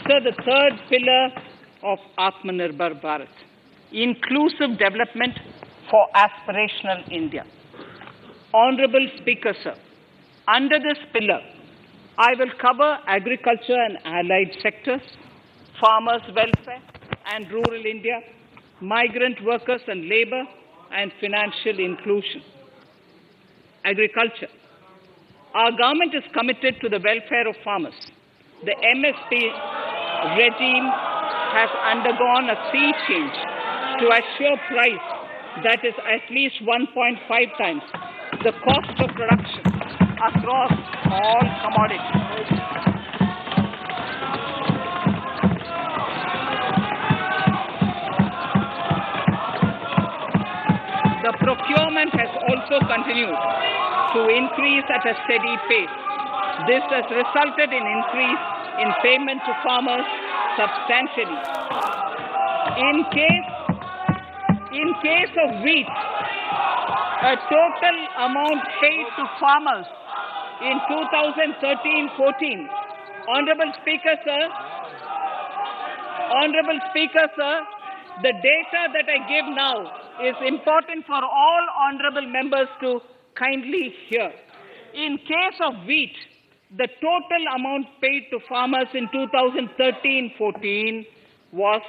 Speaker 2: So the third pillar of Atmanirbhar Bharat, inclusive development for aspirational India. Honorable Speaker, sir, under this pillar, I will cover agriculture and allied sectors, farmers' welfare and rural India, migrant workers and labour, and financial inclusion. Agriculture. Our government is committed to the welfare of farmers. The MSP regime has undergone a sea change to assure price that is at least 1.5 times the cost of production across all commodities. The procurement has also continued to increase at a steady pace. This has resulted in increase in payment to farmers substantially. In case of wheat, a total amount paid to farmers in 2013-14. Honorable Speaker, sir, the data that I give now is important for all honorable members to kindly hear. In case of wheat, the total amount paid to farmers in 2013-14 was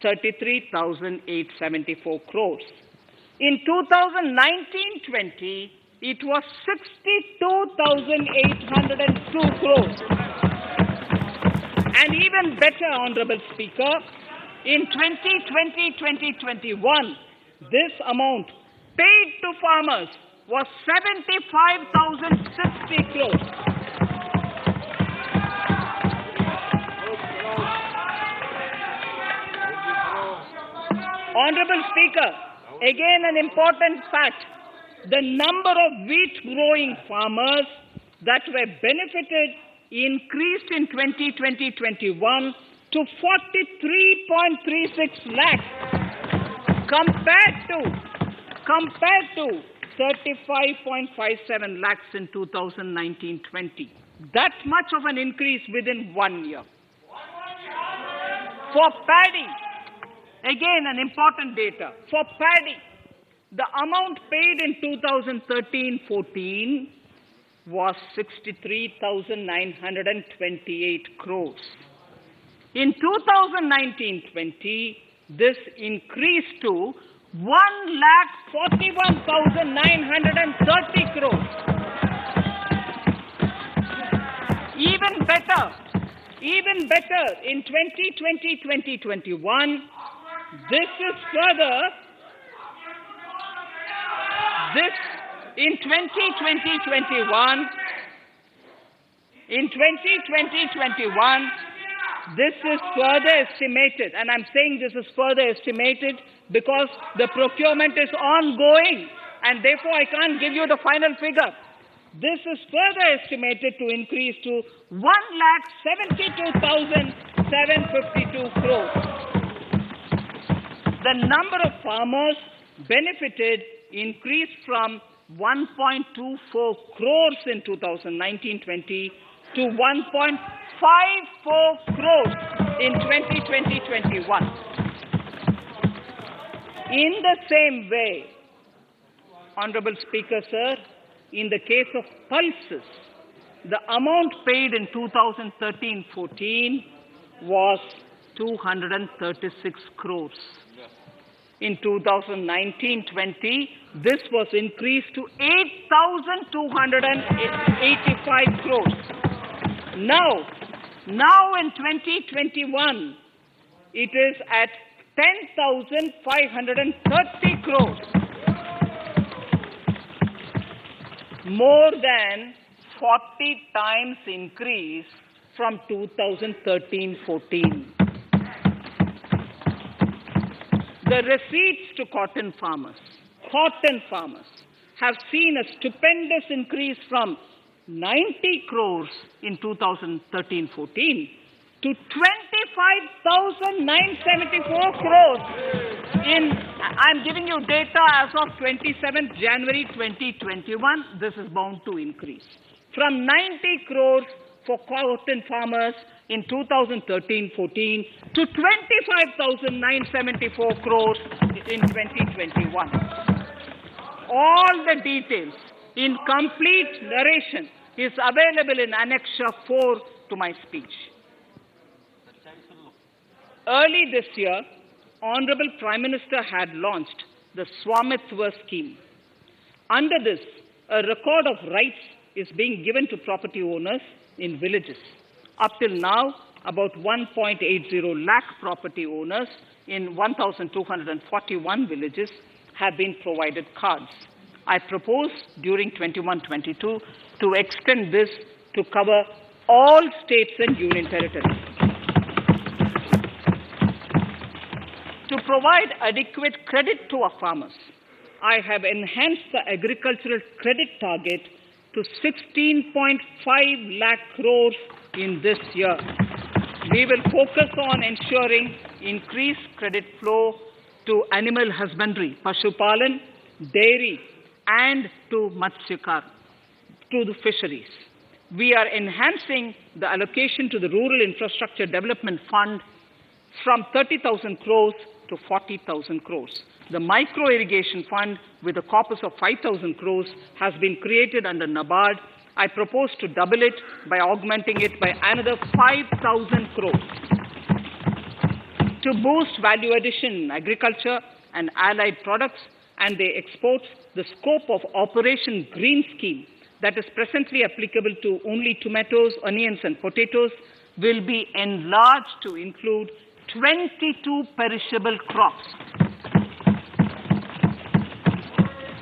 Speaker 2: 33,874 crores. In 2019-20, it was 62,802 crores. And even better, Honorable Speaker, in 2020-2021, this amount paid to farmers was 75,060 crores. Honorable Speaker, again an important fact, the number of wheat growing farmers that were benefited increased in 2020-21 to 43.36 lakhs compared to 35.57 lakhs in 2019-20. That much of an increase within 1 year. For paddy, again an important data. For paddy, the amount paid in 2013-14 was 63,928 crores. In 2019-20, this increased to 1,41,930 crores. Even better, in 2020-2021, in 2020-21, this is further estimated, and I'm saying this is further estimated because the procurement is ongoing, and therefore I can't give you the final figure. This is further estimated to increase to 1,72,752 crores. The number of farmers benefited increased from 1.24 crores in 2019-20 to 1.54 crores in 2020-21. In the same way, Honorable Speaker, sir, in the case of pulses, the amount paid in 2013-14 was 236 crores. In 2019-20, this was increased to 8,285 crores. Now in 2021, it is at 10,530 crores. More than 40 times increase from 2013-14. The receipts to cotton farmers have seen a stupendous increase from 90 crores in 2013-14 to 25 25,974 crores I'm giving you data as of 27th January 2021. This is bound to increase. From 90 crores for cotton farmers in 2013-14 to 25,974 crores in 2021. All the details in complete narration is available in Annexure 4 to my speech. Early this year, Honorable Prime Minister had launched the Swamitva scheme. Under this, a record of rights is being given to property owners in villages. Up till now, about 1.80 lakh property owners in 1,241 villages have been provided cards. I propose during 21-22 to extend this to cover all states and union territories. To provide adequate credit to our farmers, I have enhanced the agricultural credit target to 16.5 lakh crores in this year. We will focus on ensuring increased credit flow to animal husbandry, Pashupalan, dairy, and to Matsyakar, to the fisheries. We are enhancing the allocation to the Rural Infrastructure Development Fund from 30,000 crores to 40,000 crores. The Micro Irrigation Fund, with a corpus of 5,000 crores, has been created under NABARD. I propose to double it by augmenting it by another 5,000 crores. To boost value addition in agriculture and allied products and their exports, the scope of Operation Green Scheme, that is presently applicable to only tomatoes, onions, and potatoes, will be enlarged to include 22 perishable crops.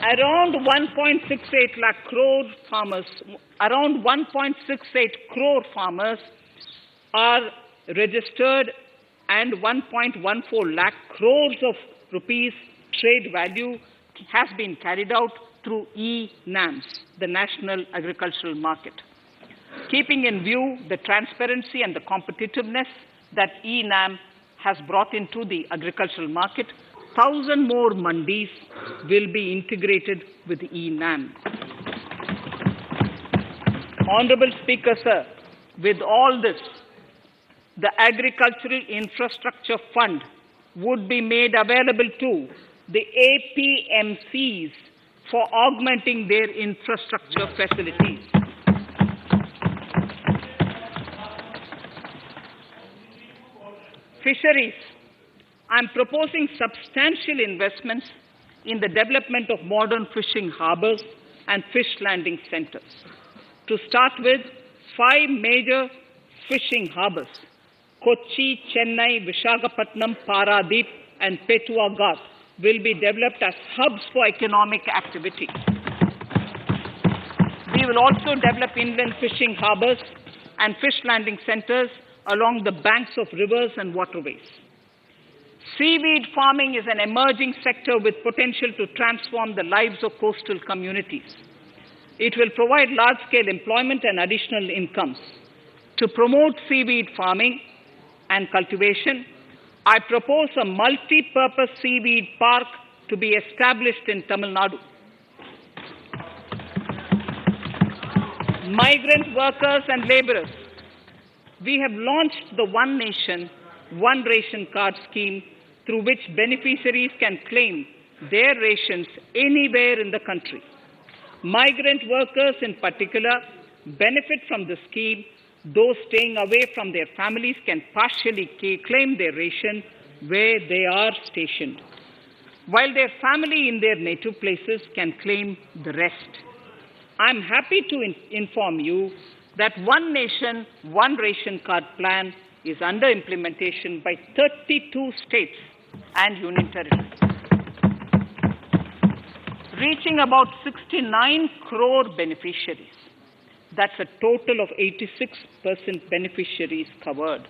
Speaker 2: Around 1.68 lakh crore farmers, around 1.68 crore farmers are registered, and 1.14 lakh crores of rupees trade value has been carried out through e-NAMs, the National Agricultural Market. Keeping in view the transparency and the competitiveness that e-NAM has brought into the agricultural market, 1,000 more mandis will be integrated with e-NAM. Honorable Speaker, sir, with all this, the Agricultural Infrastructure Fund would be made available to the APMCs for augmenting their infrastructure facilities. Fisheries. I am proposing substantial investments in the development of modern fishing harbors and fish landing centers. To start with, 5 major fishing harbors, Kochi, Chennai, Visakhapatnam, Paradip, and Petua Ghat, will be developed as hubs for economic activity. We will also develop inland fishing harbors and fish landing centers along the banks of rivers and waterways. Seaweed farming is an emerging sector with potential to transform the lives of coastal communities. It will provide large-scale employment and additional incomes. To promote seaweed farming and cultivation, I propose a multi-purpose seaweed park to be established in Tamil Nadu. Migrant workers and laborers. We have launched the One Nation, One Ration Card scheme, through which beneficiaries can claim their rations anywhere in the country. Migrant workers in particular benefit from the scheme. Those staying away from their families can partially claim their ration where they are stationed, while their family in their native places can claim the rest. I am happy to inform you that One Nation, One Ration Card plan is under implementation by 32 states and union territories, reaching about 69 crore beneficiaries. That's a total of 86% beneficiaries covered.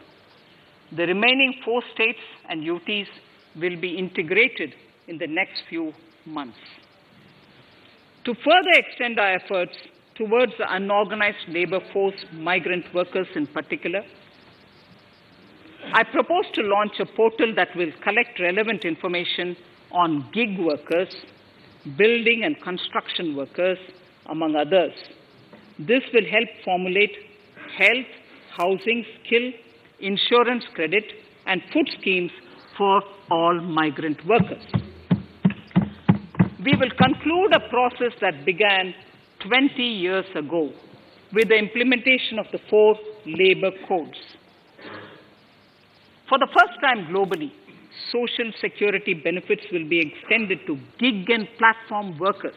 Speaker 2: The remaining 4 states and UTs will be integrated in the next few months. To further extend our efforts towards the unorganized labor force, migrant workers in particular, I propose to launch a portal that will collect relevant information on gig workers, building and construction workers, among others. This will help formulate health, housing, skill, insurance credit, and food schemes for all migrant workers. We will conclude a process that began 20 years ago with the implementation of the 4 labor codes. For the first time globally, social security benefits will be extended to gig and platform workers.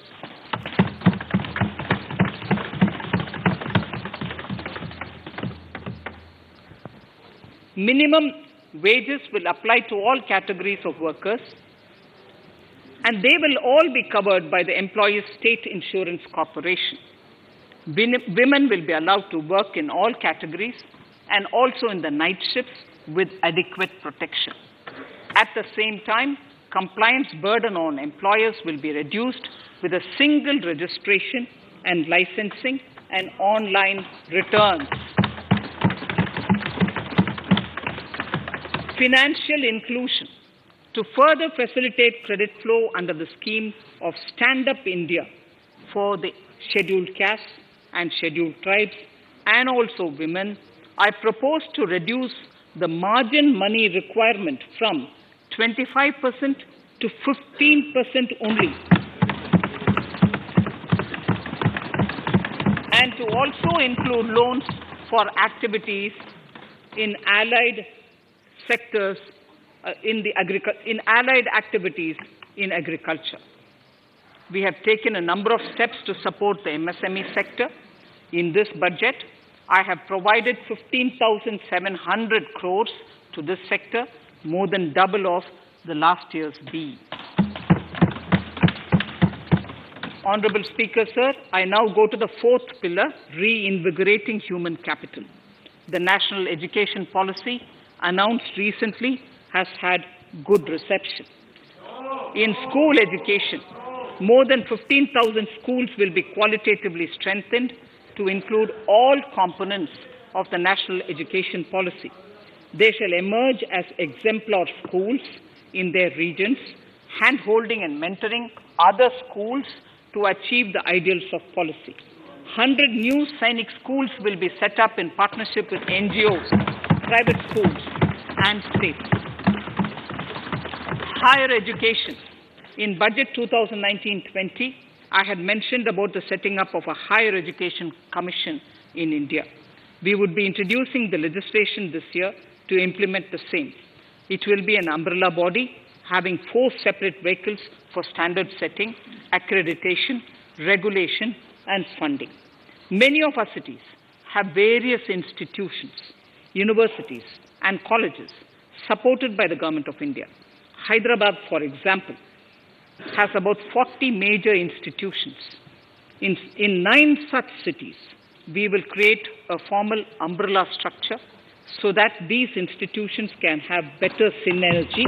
Speaker 2: Minimum wages will apply to all categories of workers, and they will all be covered by the Employees State Insurance Corporation. Women will be allowed to work in all categories and also in the night shifts with adequate protection. At the same time, compliance burden on employers will be reduced with a single registration and licensing and online returns. Financial inclusion. To further facilitate credit flow under the scheme of Stand Up India for the scheduled castes and scheduled tribes and also women, I propose to reduce the margin money requirement from 25% to 15% only, and to also include loans for activities in allied sectors in allied activities in agriculture. We have taken a number of steps to support the MSME sector. In this budget, I have provided 15,700 crores to this sector, more than double of the last year's BE. Honorable Speaker, sir, I now go to the 4th pillar, reinvigorating human capital. The national education policy announced recently has had good reception. In school education, more than 15,000 schools will be qualitatively strengthened to include all components of the national education policy. They shall emerge as exemplar schools in their regions, hand-holding and mentoring other schools to achieve the ideals of policy. 100 new Sainik schools will be set up in partnership with NGOs, private schools, and states. Higher education. In Budget 2019-20, I had mentioned about the setting up of a higher education commission in India. We would be introducing the legislation this year to implement the same. It will be an umbrella body having 4 separate vehicles for standard setting, accreditation, regulation, and funding. Many of our cities have various institutions, universities, and colleges supported by the Government of India. Hyderabad, for example, has about 40 major institutions. In 9 such cities, we will create a formal umbrella structure so that these institutions can have better synergy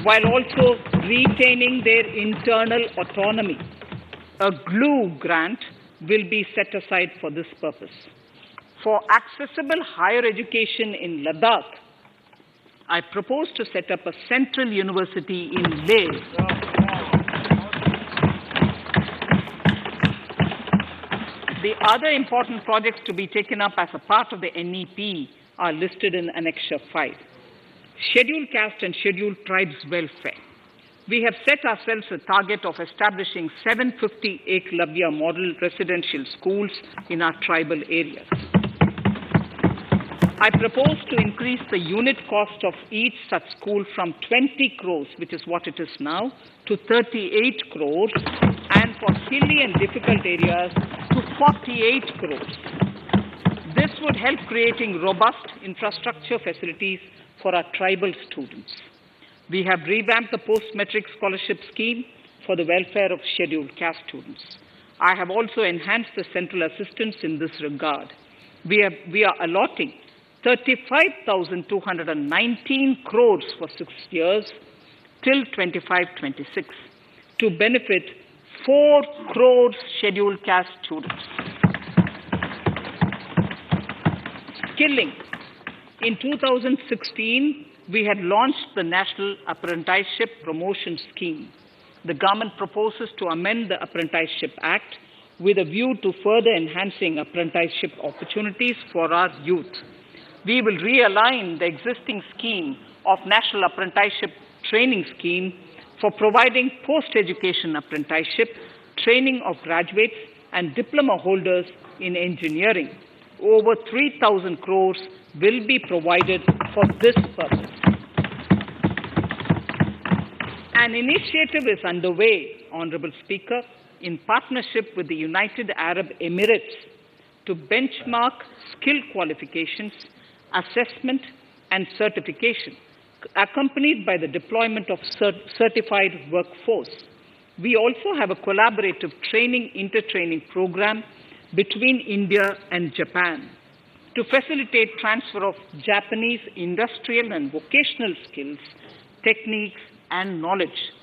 Speaker 2: while also retaining their internal autonomy. A glue grant will be set aside for this purpose. For accessible higher education in Ladakh, I propose to set up a central university in Leh. The other important projects to be taken up as a part of the NEP are listed in Annexure 5. Scheduled caste and scheduled tribes welfare. We have set ourselves a target of establishing 750 Eklavya model residential schools in our tribal areas. I propose to increase the unit cost of each such school from 20 crores, which is what it is now, to 38 crores, and for hilly and difficult areas to 48 crores. This would help creating robust infrastructure facilities for our tribal students. We have revamped the post-metric scholarship scheme for the welfare of scheduled caste students. I have also enhanced the central assistance in this regard. We are allotting 35,219 crores for 6 years till 25-26 to benefit 4 crores scheduled caste students. Skilling. In 2016, we had launched the National Apprenticeship Promotion Scheme. The government proposes to amend the Apprenticeship Act with a view to further enhancing apprenticeship opportunities for our youth. We will realign the existing scheme of National Apprenticeship Training Scheme for providing post-education apprenticeship training of graduates and diploma holders in engineering. Over 3,000 crores will be provided for this purpose. An initiative is underway, Honorable Speaker, in partnership with the United Arab Emirates to benchmark skill qualifications, assessment and certification, accompanied by the deployment of certified workforce. We also have a collaborative training intertraining program between India and Japan to facilitate transfer of Japanese industrial and vocational skills, techniques and knowledge.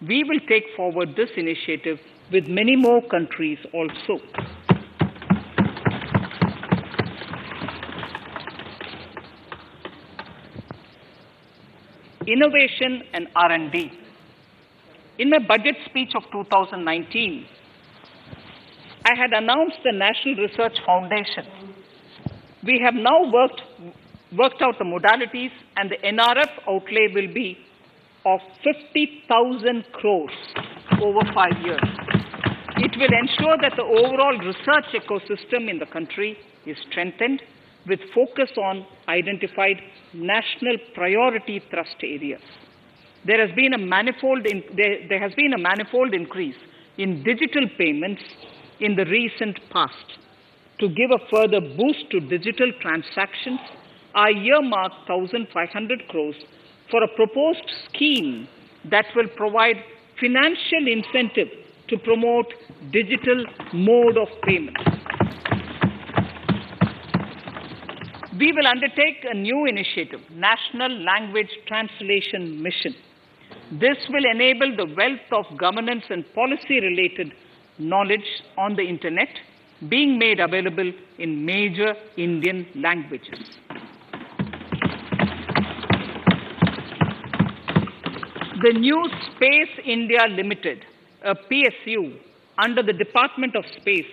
Speaker 2: We will take forward this initiative with many more countries also. Innovation and R&D. In my budget speech of 2019, I had announced the National Research Foundation. We have now worked out the modalities, and the NRF outlay will be of 50,000 crores over 5 years. It will ensure that the overall research ecosystem in the country is strengthened with focus on identified national priority thrust areas. There has been a manifold increase in digital payments in the recent past. To give a further boost to digital transactions, I earmarked 1,500 crores for a proposed scheme that will provide financial incentive to promote digital mode of payment. We will undertake a new initiative, National Language Translation Mission. This will enable the wealth of governance and policy-related knowledge on the Internet being made available in major Indian languages. The new Space India Limited, a PSU, under the Department of Space,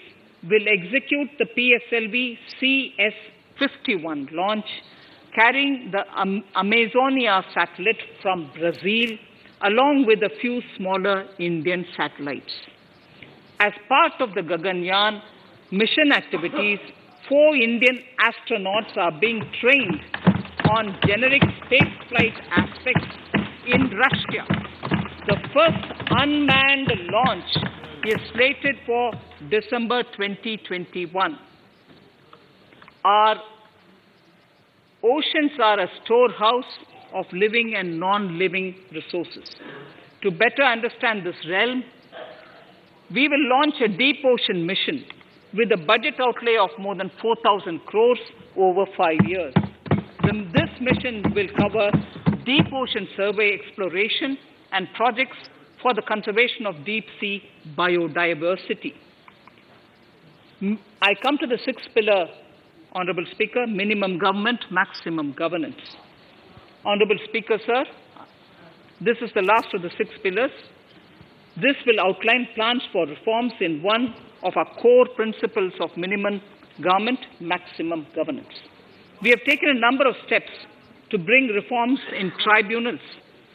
Speaker 2: will execute the PSLV CS-51 launch, carrying the Amazonia satellite from Brazil, along with a few smaller Indian satellites. As part of the Gaganyaan mission activities, 4 Indian astronauts are being trained on generic spaceflight aspects in Russia. The first unmanned launch is slated for December 2021. Our oceans are a storehouse of living and non-living resources. To better understand this realm, we will launch a deep ocean mission with a budget outlay of more than 4,000 crores over 5 years. This mission will cover deep ocean survey exploration and projects for the conservation of deep sea biodiversity. I come to the 6th pillar, Honorable Speaker, minimum government, maximum governance. Honorable Speaker, sir, this is the last of the 6 pillars. This will outline plans for reforms in one of our core principles of minimum government, maximum governance. We have taken a number of steps to bring reforms in tribunals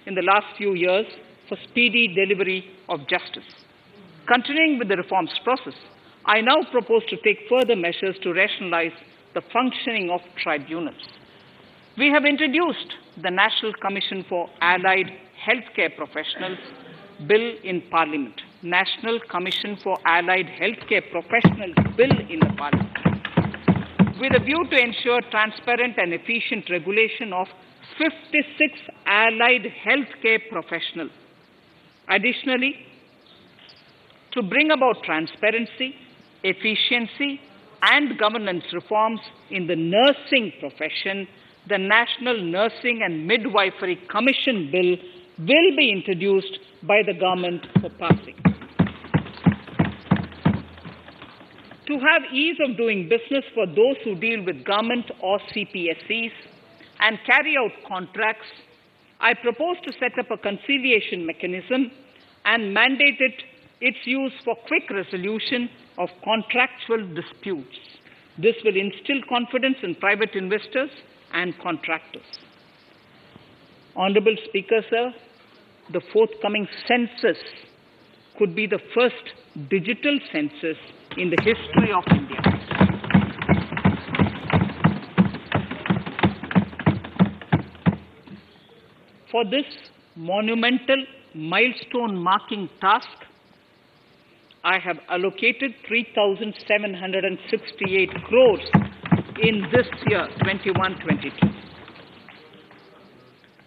Speaker 2: in the last few years for speedy delivery of justice. Continuing with the reforms process, I now propose to take further measures to rationalize the functioning of tribunals. We have introduced the National Commission for Allied Healthcare Professionals Bill in Parliament. National Commission for Allied Healthcare Professionals Bill in the Parliament, with a view to ensure transparent and efficient regulation of 56 allied healthcare professionals. Additionally, to bring about transparency, efficiency, and governance reforms in the nursing profession, the National Nursing and Midwifery Commission Bill will be introduced by the government for passing. To have ease of doing business for those who deal with government or CPSEs, and carry out contracts, I propose to set up a conciliation mechanism and mandate its use for quick resolution of contractual disputes. This will instill confidence in private investors and contractors. Honorable Speaker, sir, the forthcoming census could be the first digital census in the history of India. For this monumental milestone marking task, I have allocated 3,768 crores in this year, 21-22.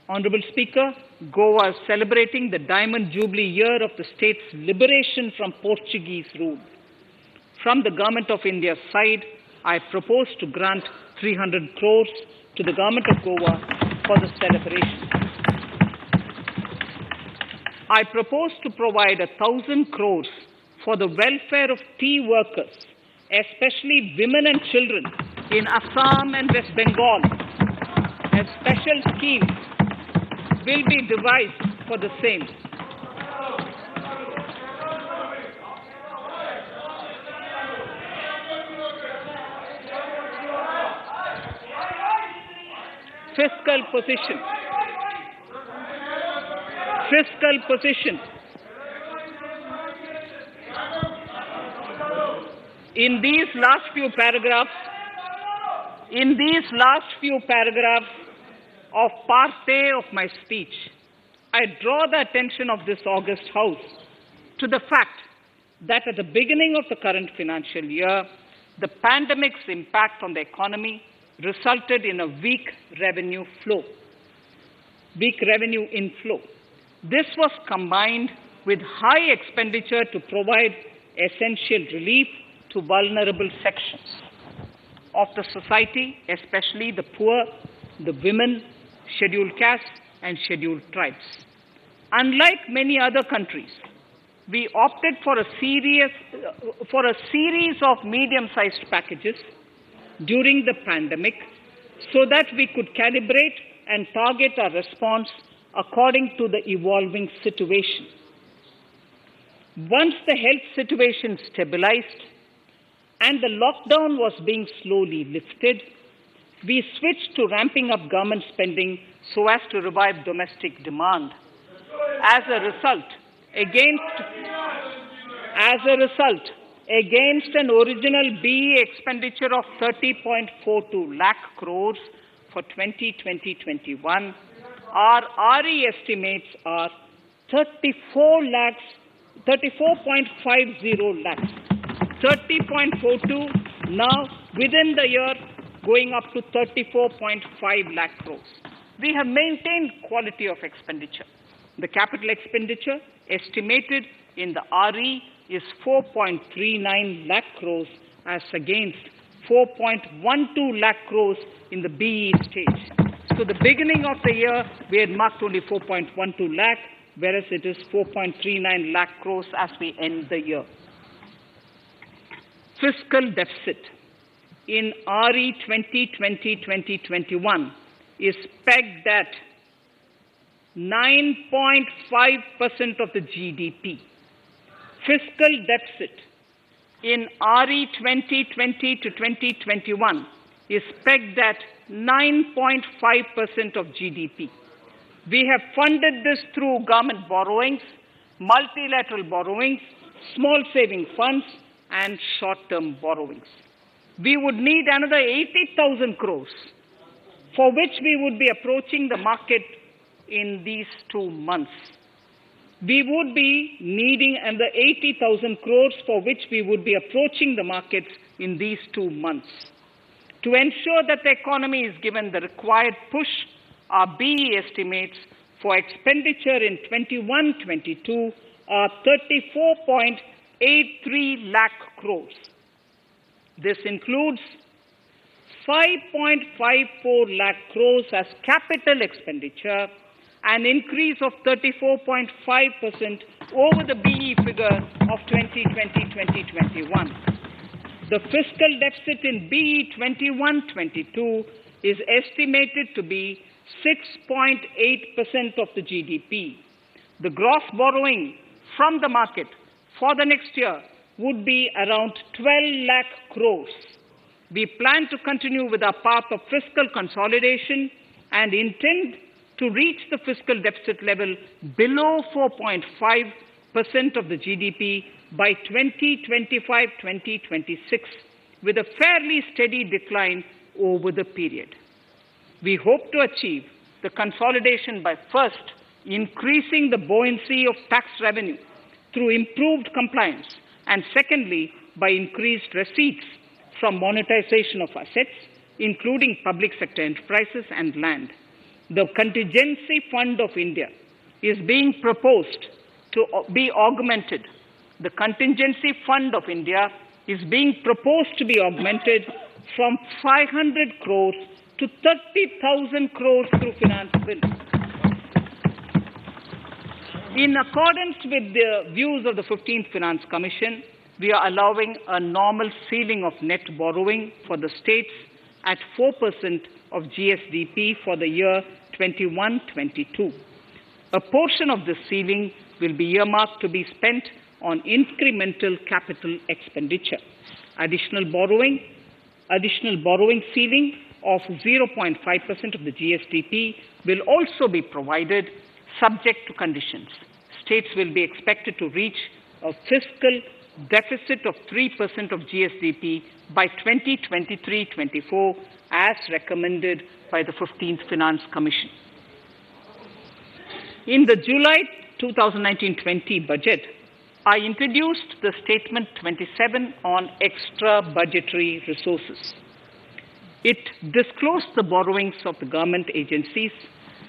Speaker 2: Honorable Speaker, Goa is celebrating the Diamond Jubilee year of the state's liberation from Portuguese rule. From the Government of India's side, I propose to grant 300 crores to the Government of Goa for the celebration. I propose to provide 1,000 crores for the welfare of tea workers, especially women and children in Assam and West Bengal. A special scheme will be devised for the same. Fiscal position. Fiscal position. In these last few paragraphs of part A of my speech, I draw the attention of this august House to the fact that at the beginning of the current financial year, the pandemic's impact on the economy resulted in a weak revenue inflow. This was combined with high expenditure to provide essential relief to vulnerable sections of the society, especially the poor, the women, scheduled castes, and scheduled tribes. Unlike many other countries, we opted for a series of medium-sized packages during the pandemic so that we could calibrate and target our response according to the evolving situation. Once the health situation stabilized and the lockdown was being slowly lifted, we switched to ramping up government spending so as to revive domestic demand. As a result, against an original BE expenditure of 30.42 lakh crores for 2020-21, our RE estimates are 34.50 lakhs. 30.42 now within the year going up to 34.5 lakh crores. We have maintained quality of expenditure. The capital expenditure estimated in the RE is 4.39 lakh crores as against 4.12 lakh crores in the BE stage. So the beginning of the year, we had marked only 4.12 lakh, whereas it is 4.39 lakh crores as we end the year. Fiscal deficit in RE 2020-2021 is pegged at 9.5% of the GDP. Fiscal deficit in RE 2020 to 2021 is pegged at 9.5% of GDP. We have funded this through government borrowings, multilateral borrowings, small saving funds, and short-term borrowings. We would need another 80,000 crores, for which we would be approaching the market in these 2 months. We would be needing another 80,000 crores, for which we would be approaching the markets in these 2 months. To ensure that the economy is given the required push, our BE estimates for expenditure in 21-22 are 34.83 lakh crores. This includes 5.54 lakh crores as capital expenditure, an increase of 34.5% over the BE figure of 2020-2021. The fiscal deficit in BE 21-22 is estimated to be 6.8% of the GDP. The gross borrowing from the market for the next year would be around 12 lakh crores. We plan to continue with our path of fiscal consolidation and intend to reach the fiscal deficit level below 4.5% of the GDP by 2025-2026, with a fairly steady decline over the period. We hope to achieve the consolidation by first increasing the buoyancy of tax revenue through improved compliance, and secondly, by increased receipts from monetization of assets, including public sector enterprises and land. The Contingency Fund of India is being proposed to be augmented. The Contingency Fund of India is being proposed to be augmented from 500 crores to 30,000 crores through finance bill. In accordance with the views of the 15th Finance Commission, we are allowing a normal ceiling of net borrowing for the states at 4% of GSDP for the year 21-22. A portion of this ceiling will be earmarked to be spent on incremental capital expenditure. Additional borrowing ceiling of 0.5% of the GSDP will also be provided subject to conditions. States will be expected to reach a fiscal deficit of 3% of GSDP by 2023-24 as recommended by the 15th Finance Commission. In the July 2019-20 budget, I introduced the Statement 27 on extra budgetary resources. It disclosed the borrowings of the government agencies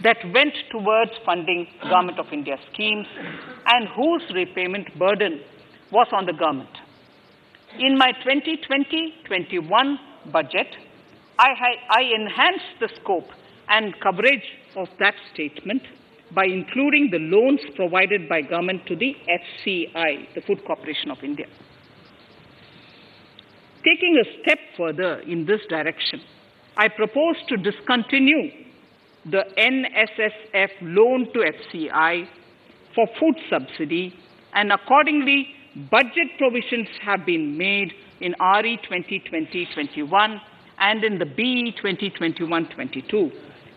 Speaker 2: that went towards funding Government of India schemes and whose repayment burden was on the government. In my 2020-21 budget, I enhanced the scope and coverage of that statement by including the loans provided by government to the FCI, the Food Corporation of India. Taking a step further in this direction, I propose to discontinue the NSSF loan to FCI for food subsidy, and accordingly, budget provisions have been made in RE 2020-21 and in the BE 2021-22.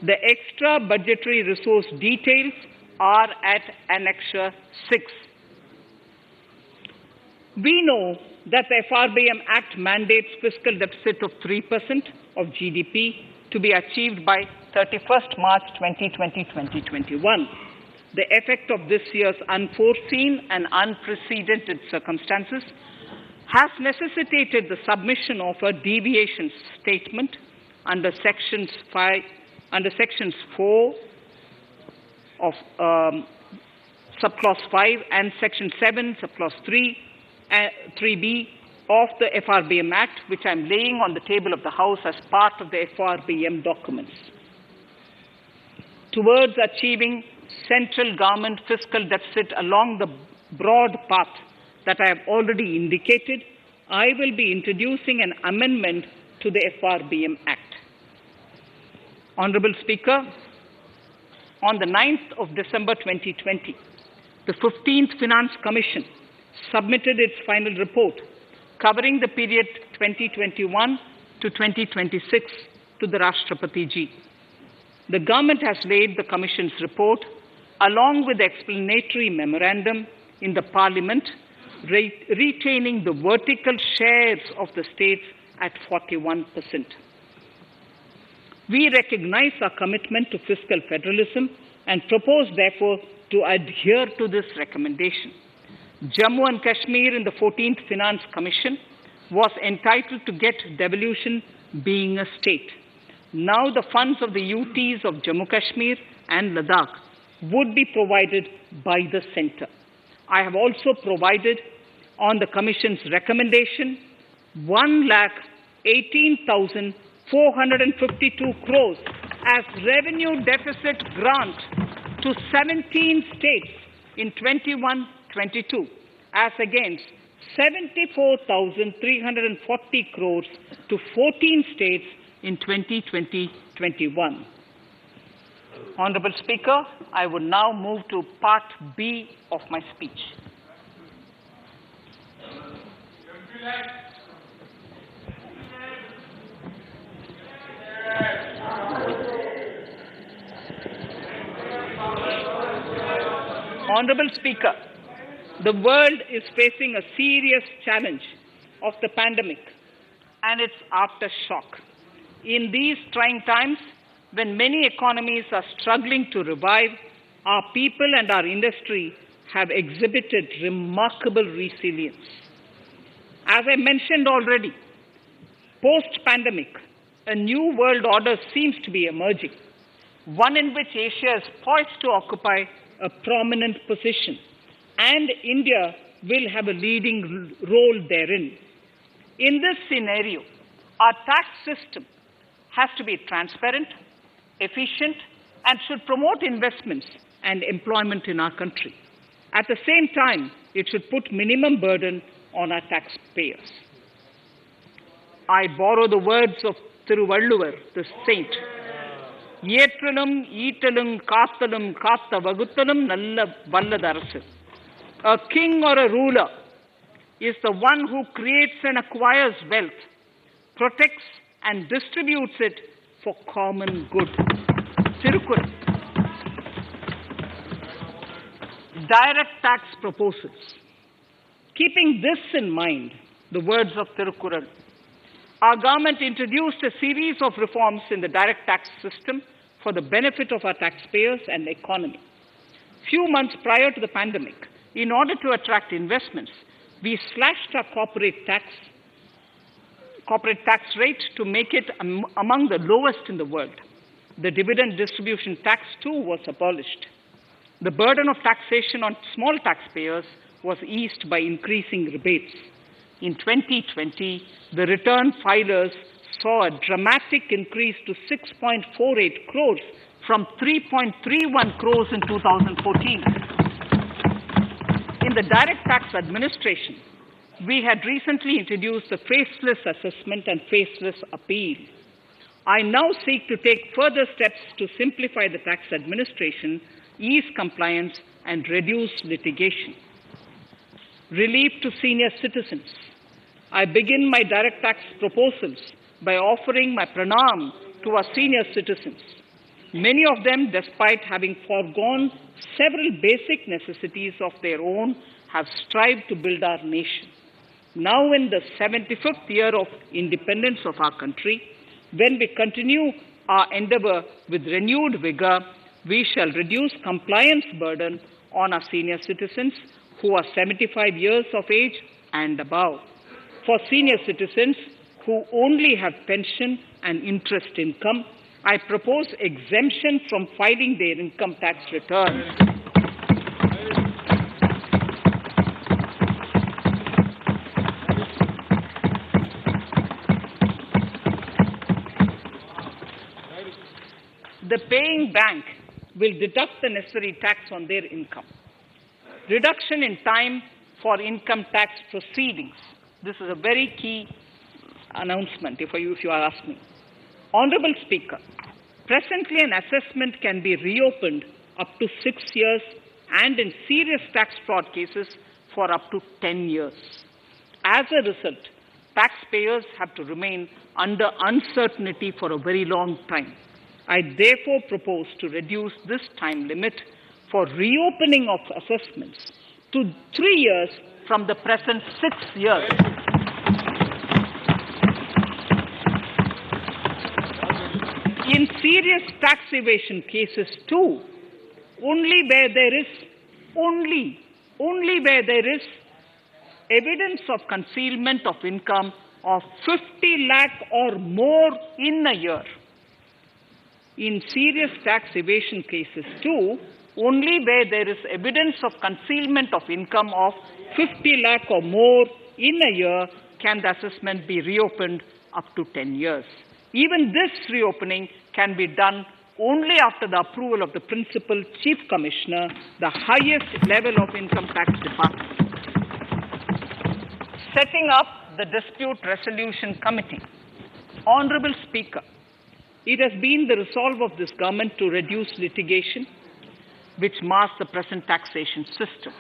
Speaker 2: The extra budgetary resource details are at Annexure 6. We know that the FRBM Act mandates fiscal deficit of 3% of GDP to be achieved by 31st March 2020-2021. The effect of this year's unforeseen and unprecedented circumstances has necessitated the submission of a deviation statement under Sections 4 of Subclause 5 and Section 7, Subclause 3b of the FRBM Act, which I am laying on the table of the House as part of the FRBM documents. Towards achieving central government fiscal deficit along the broad path that I have already indicated, I will be introducing an amendment to the FRBM Act. Honourable Speaker, on the 9th of December 2020, the 15th Finance Commission submitted its final report covering the period 2021 to 2026 to the Rashtrapati Ji. The government has laid the Commission's report along with the explanatory memorandum in the Parliament, retaining the vertical shares of the states at 41%. We recognize our commitment to fiscal federalism and propose, therefore, to adhere to this recommendation. Jammu and Kashmir in the 14th Finance Commission was entitled to get devolution being a state. Now the funds of the UTs of Jammu Kashmir and Ladakh would be provided by the centre. I have also provided, on the Commission's recommendation, 1,18,452 crores as revenue deficit grant to 17 states in 21-22, as against 74,340 crores to 14 states in 2020-21. Honorable Speaker, I would now move to Part B of my speech. Honorable Speaker, the world is facing a serious challenge of the pandemic and its aftershock. In these trying times, when many economies are struggling to revive, our people and our industry have exhibited remarkable resilience. As I mentioned already, post-pandemic, a new world order seems to be emerging, one in which Asia is poised to occupy a prominent position, and India will have a leading role therein. In this scenario, our tax system has to be transparent, efficient, and should promote investments and employment in our country. At the same time, it should put minimum burden on our taxpayers. I borrow the words of Thiruvalluvar, the saint. Yetralum, Eatalum, Kathalum, Katha Vaguthalum, Nalla Valladarasu. A king or a ruler is the one who creates and acquires wealth, protects and distributes it for common good. Tirukkural. Direct tax proposals. Keeping this in mind, the words of Tirukkural, our government introduced a series of reforms in the direct tax system for the benefit of our taxpayers and the economy. Few months prior to the pandemic, in order to attract investments, we slashed our corporate tax rate to make it among the lowest in the world. The dividend distribution tax too was abolished. The burden of taxation on small taxpayers was eased by increasing rebates. In 2020, the return filers saw a dramatic increase to 6.48 crores from 3.31 crores in 2014. In the direct tax administration, we had recently introduced the faceless assessment and faceless appeal. I now seek to take further steps to simplify the tax administration, ease compliance, and reduce litigation. Relief to senior citizens. I begin my direct tax proposals by offering my pranam to our senior citizens. Many of them, despite having foregone several basic necessities of their own, have strived to build our nation. Now in the 75th year of independence of our country, when we continue our endeavor with renewed vigor, we shall reduce compliance burden on our senior citizens who are 75 years of age and above. For senior citizens who only have pension and interest income, I propose exemption from filing their income tax returns. The paying bank will deduct the necessary tax on their income. Reduction in time for income tax proceedings. This is a very key announcement, if you are asking. Honorable Speaker, presently an assessment can be reopened up to 6 years and in serious tax fraud cases for up to 10 years. As a result, taxpayers have to remain under uncertainty for a very long time. I therefore propose to reduce this time limit for reopening of assessments to 3 years from the present 6 years. In serious tax evasion cases too, only where there is evidence of concealment of income of 50 lakh or more in a year. In serious tax evasion cases too, only where there is evidence of concealment of income of 50 lakh or more in a year can the assessment be reopened up to 10 years. Even this reopening can be done only after the approval of the Principal Chief Commissioner, the highest level of Income Tax Department. Setting up the Dispute Resolution Committee. Honorable Speaker, It has been the resolve of this government to reduce litigation, which mars the present taxation system.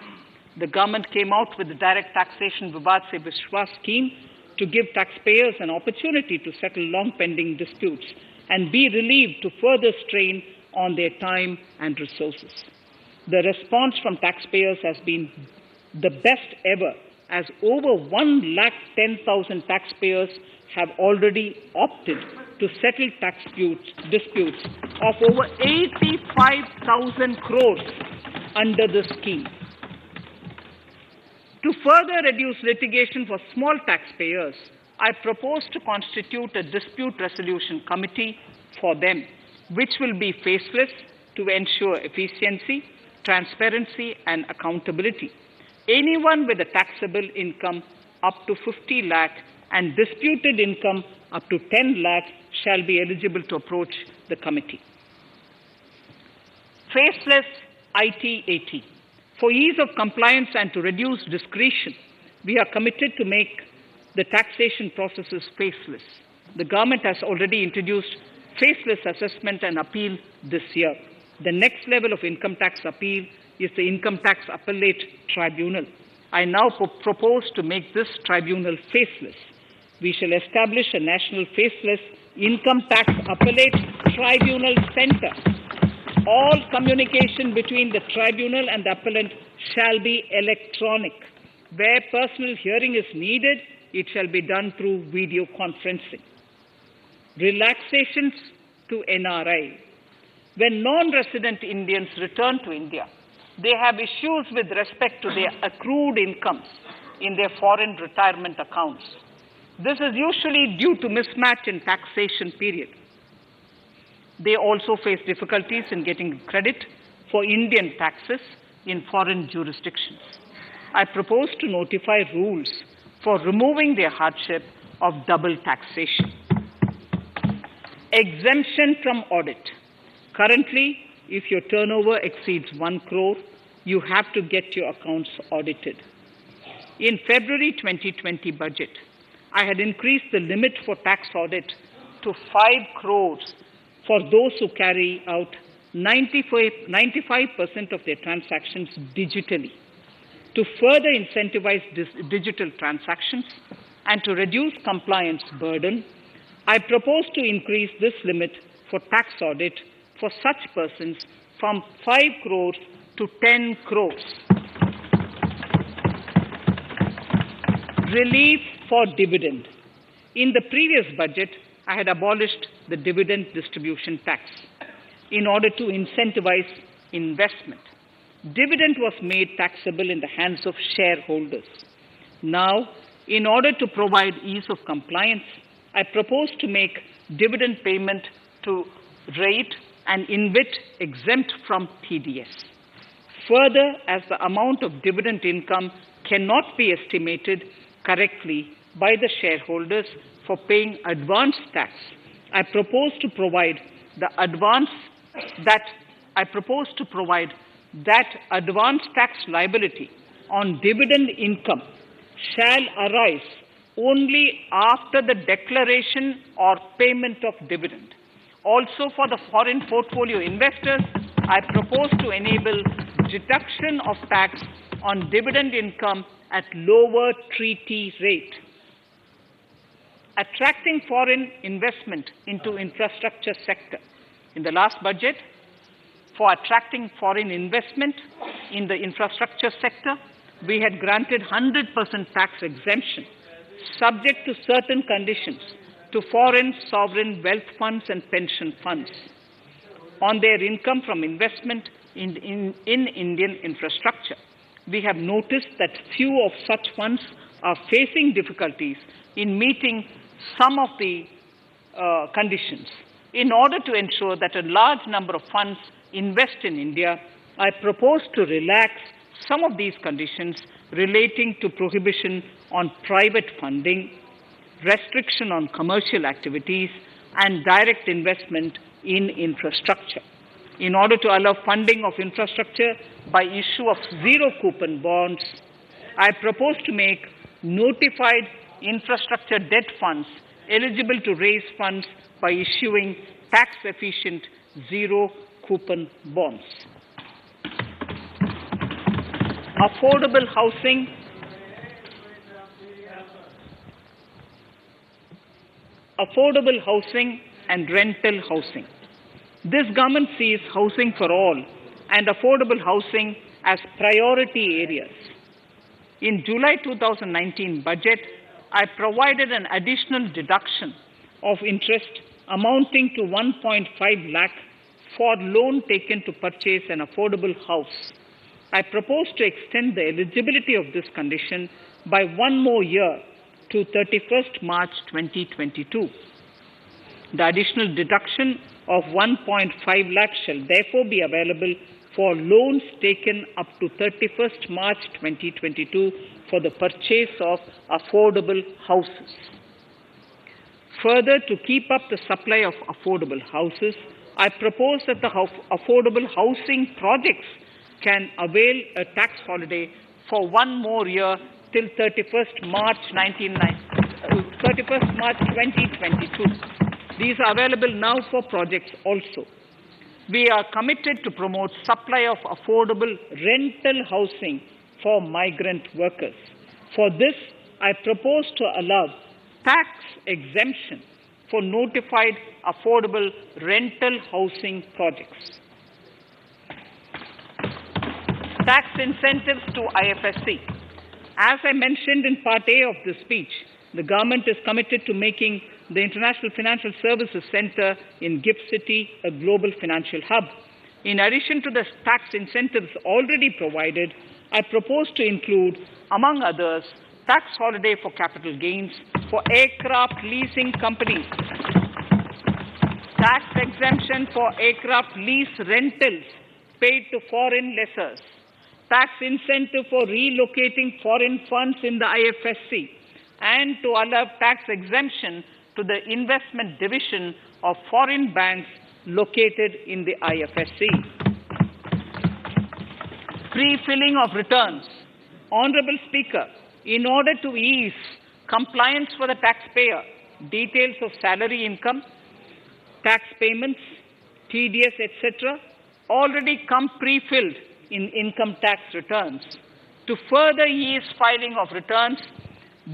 Speaker 2: The government came out with the direct taxation Vivad Se Vishwas scheme to give taxpayers an opportunity to settle long-pending disputes and be relieved to further strain on their time and resources. The response from taxpayers has been the best ever, as over 110,000 taxpayers have already opted to settle tax disputes of over 85,000 crores under the scheme. To further reduce litigation for small taxpayers, I propose to constitute a dispute resolution committee for them, which will be faceless to ensure efficiency, transparency and accountability. Anyone with a taxable income up to 50 lakh and disputed income up to 10 lakh shall be eligible to approach the committee. Faceless IT-AT. For ease of compliance and to reduce discretion, we are committed to make the taxation processes faceless. The government has already introduced faceless assessment and appeal this year. The next level of income tax appeal is the Income Tax Appellate Tribunal. I now propose to make this tribunal faceless. We shall establish a national faceless Income Tax Appellate Tribunal Center. All communication between the tribunal and the appellant shall be electronic. Where personal hearing is needed, it shall be done through video conferencing. Relaxations to NRI. When non-resident Indians return to India, they have issues with respect to their accrued incomes in their foreign retirement accounts. This is usually due to mismatch in taxation period. They also face difficulties in getting credit for Indian taxes in foreign jurisdictions. I propose to notify rules for removing their hardship of double taxation. Exemption from audit. Currently, if your turnover exceeds 1 crore, you have to get your accounts audited. In February 2020 budget, I had increased the limit for tax audit to 5 crores for those who carry out 95% of their transactions digitally. To further incentivize digital transactions and to reduce compliance burden, I propose to increase this limit for tax audit for such persons from 5 crores to 10 crores. Relief for dividend. In the previous budget, I had abolished the dividend distribution tax in order to incentivize investment. Dividend was made taxable in the hands of shareholders. Now, in order to provide ease of compliance, I propose to make dividend payment to rate and InvIT exempt from TDS. Further, as the amount of dividend income cannot be estimated correctly by the shareholders for paying advance tax, I propose to provide that advance tax liability on dividend income shall arise only after the declaration or payment of dividend. Also, for the foreign portfolio investors, I propose to enable deduction of tax on dividend income at lower treaty rate. Attracting foreign investment into infrastructure sector. In the last budget, for attracting foreign investment in the infrastructure sector, we had granted 100% tax exemption, subject to certain conditions, to foreign sovereign wealth funds and pension funds on their income from investment in Indian infrastructure. We have noticed that few of such funds are facing difficulties in meeting some of the conditions. In order to ensure that a large number of funds invest in India, I propose to relax some of these conditions relating to prohibition on private funding, restriction on commercial activities, and direct investment in infrastructure. In order to allow funding of infrastructure by issue of zero-coupon bonds, I propose to make notified infrastructure debt funds eligible to raise funds by issuing tax-efficient zero-coupon bonds. Affordable housing and rental housing. This government sees housing for all and affordable housing as priority areas. In July 2019 budget, I provided an additional deduction of interest amounting to 1.5 lakh for loan taken to purchase an affordable house. I propose to extend the eligibility of this condition by one more year to 31st March 2022. The additional deduction of 1.5 lakh shall therefore be available for loans taken up to 31st March 2022 for the purchase of affordable houses. Further, to keep up the supply of affordable houses, I propose that the affordable housing projects can avail a tax holiday for one more year till 31st March 2022. These are available now for projects also. We are committed to promote supply of affordable rental housing for migrant workers. For this, I propose to allow tax exemption for notified affordable rental housing projects. Tax incentives to IFSC. As I mentioned in Part A of this speech, the government is committed to making the International Financial Services Center in GIFT City a global financial hub. In addition to the tax incentives already provided, I propose to include, among others, tax holiday for capital gains for aircraft leasing companies, tax exemption for aircraft lease rentals paid to foreign lessors, tax incentive for relocating foreign funds in the IFSC, and to allow tax exemption to the investment division of foreign banks located in the IFSC. Pre-filling of returns. Honorable Speaker, in order to ease compliance for the taxpayer, details of salary income, tax payments, TDS, etc., already come pre-filled in income tax returns. To further ease filing of returns,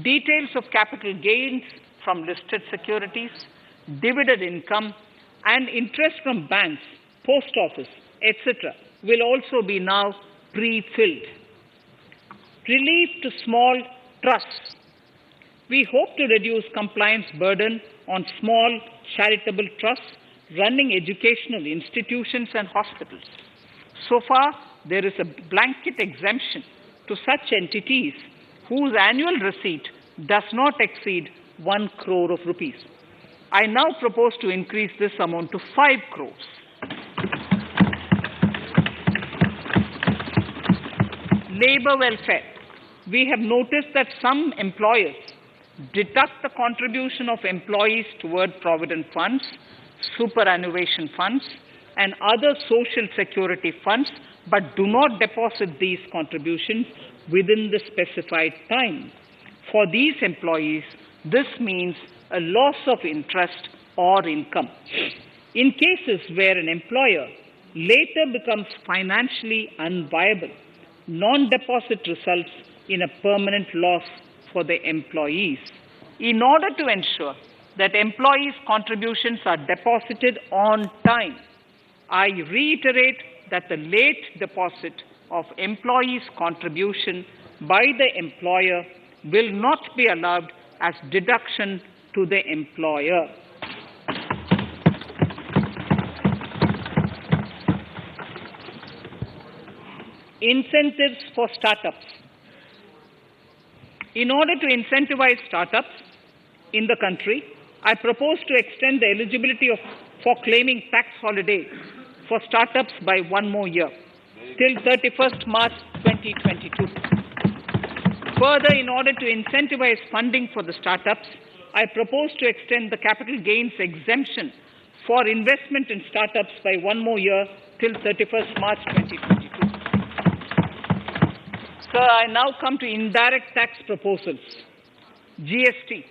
Speaker 2: details of capital gains from listed securities, dividend income, and interest from banks, post office, etc., will also be now pre-filled. Relief to small trusts. We hope to reduce compliance burden on small charitable trusts running educational institutions and hospitals. So far, there is a blanket exemption to such entities whose annual receipt does not exceed 1 crore of rupees. I now propose to increase this amount to 5 crores. Labor welfare. We have noticed that some employers deduct the contribution of employees toward provident funds, superannuation funds, and other social security funds, but do not deposit these contributions within the specified time. For these employees, this means a loss of interest or income. In cases where an employer later becomes financially unviable, non-deposit results in a permanent loss for the employees. In order to ensure that employees' contributions are deposited on time, I reiterate that the late deposit of employees' contribution by the employer will not be allowed as deduction to the employer. Incentives for startups. In order to incentivize startups in the country, I propose to extend the eligibility for claiming tax holiday for startups by one more year, till 31st March 2022. Further, in order to incentivize funding for the startups, I propose to extend the capital gains exemption for investment in startups by one more year, till 31st March 2022. Sir, I now come to indirect tax proposals. GST.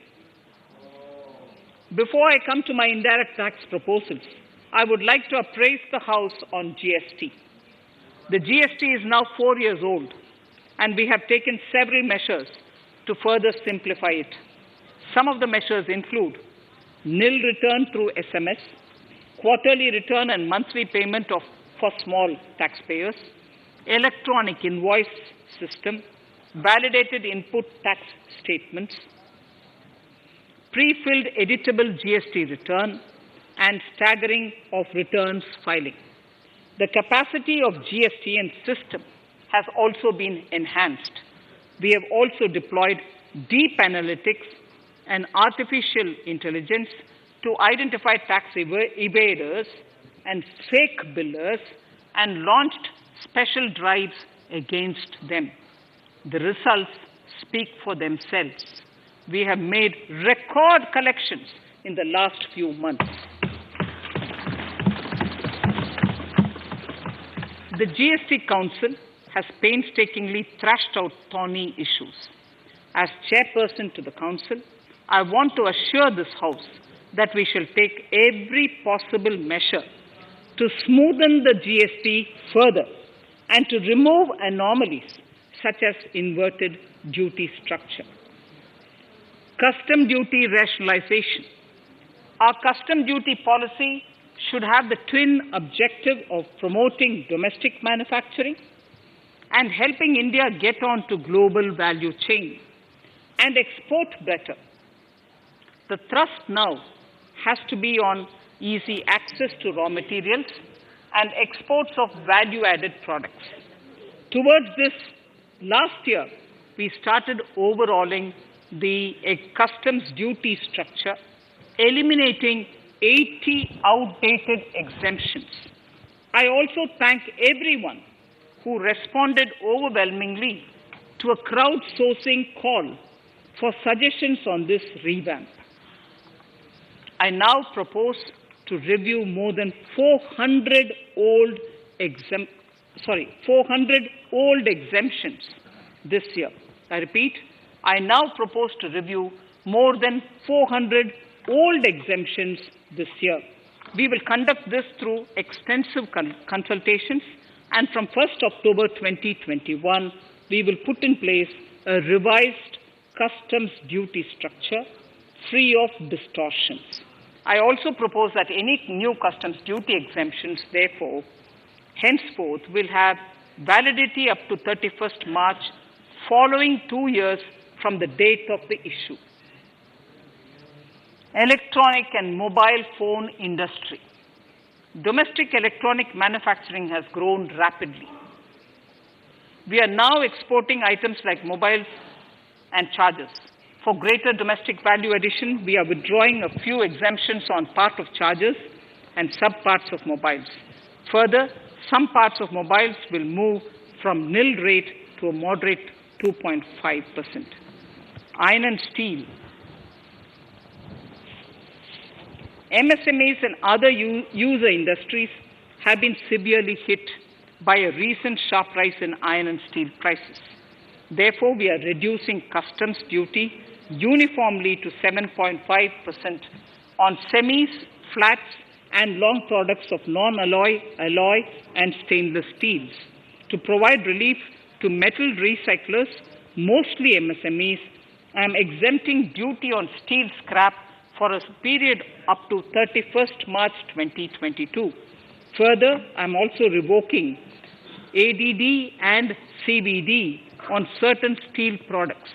Speaker 2: Before I come to my indirect tax proposals, I would like to appraise the House on GST. The GST is now 4 years old, and we have taken several measures to further simplify it. Some of the measures include nil return through SMS, quarterly return and monthly payment for small taxpayers, electronic invoice system, validated input tax statements, pre-filled editable GST return, and staggering of returns filing. The capacity of GST and system has also been enhanced. We have also deployed deep analytics and artificial intelligence to identify tax evaders and fake billers and launched special drives against them. The results speak for themselves. We have made record collections in the last few months. The GST Council has painstakingly thrashed out thorny issues. As chairperson to the Council, I want to assure this House that we shall take every possible measure to smoothen the GST further and to remove anomalies such as inverted duty structure. Custom duty rationalization. Our custom duty policy should have the twin objective of promoting domestic manufacturing and helping India get on to global value chain and export better. The thrust now has to be on easy access to raw materials and exports of value-added products. Towards this, last year, we started overhauling the customs duty structure, eliminating 80 outdated exemptions. I also thank everyone who responded overwhelmingly to a crowdsourcing call for suggestions on this revamp. I now propose to review more than 400 old exemptions this year. I repeat, I now propose to review more than 400 old exemptions this year. We will conduct this through extensive consultations, and from 1st October 2021, we will put in place a revised customs duty structure free of distortions. I also propose that any new customs duty exemptions, therefore, henceforth will have validity up to 31st March following 2 years from the date of the issue. Electronic and mobile phone industry. Domestic electronic manufacturing has grown rapidly. We are now exporting items like mobiles and chargers. For greater domestic value addition, we are withdrawing a few exemptions on part of chargers and sub-parts of mobiles. Further, some parts of mobiles will move from nil rate to a moderate 2.5%. Iron and steel. MSMEs and other user industries have been severely hit by a recent sharp rise in iron and steel prices. Therefore, we are reducing customs duty uniformly to 7.5% on semis, flats, and long products of non-alloy, alloy, and stainless steels. To provide relief to metal recyclers, mostly MSMEs, I am exempting duty on steel scrap for a period up to 31st March 2022. Further, I am also revoking ADD and CVD on certain steel products.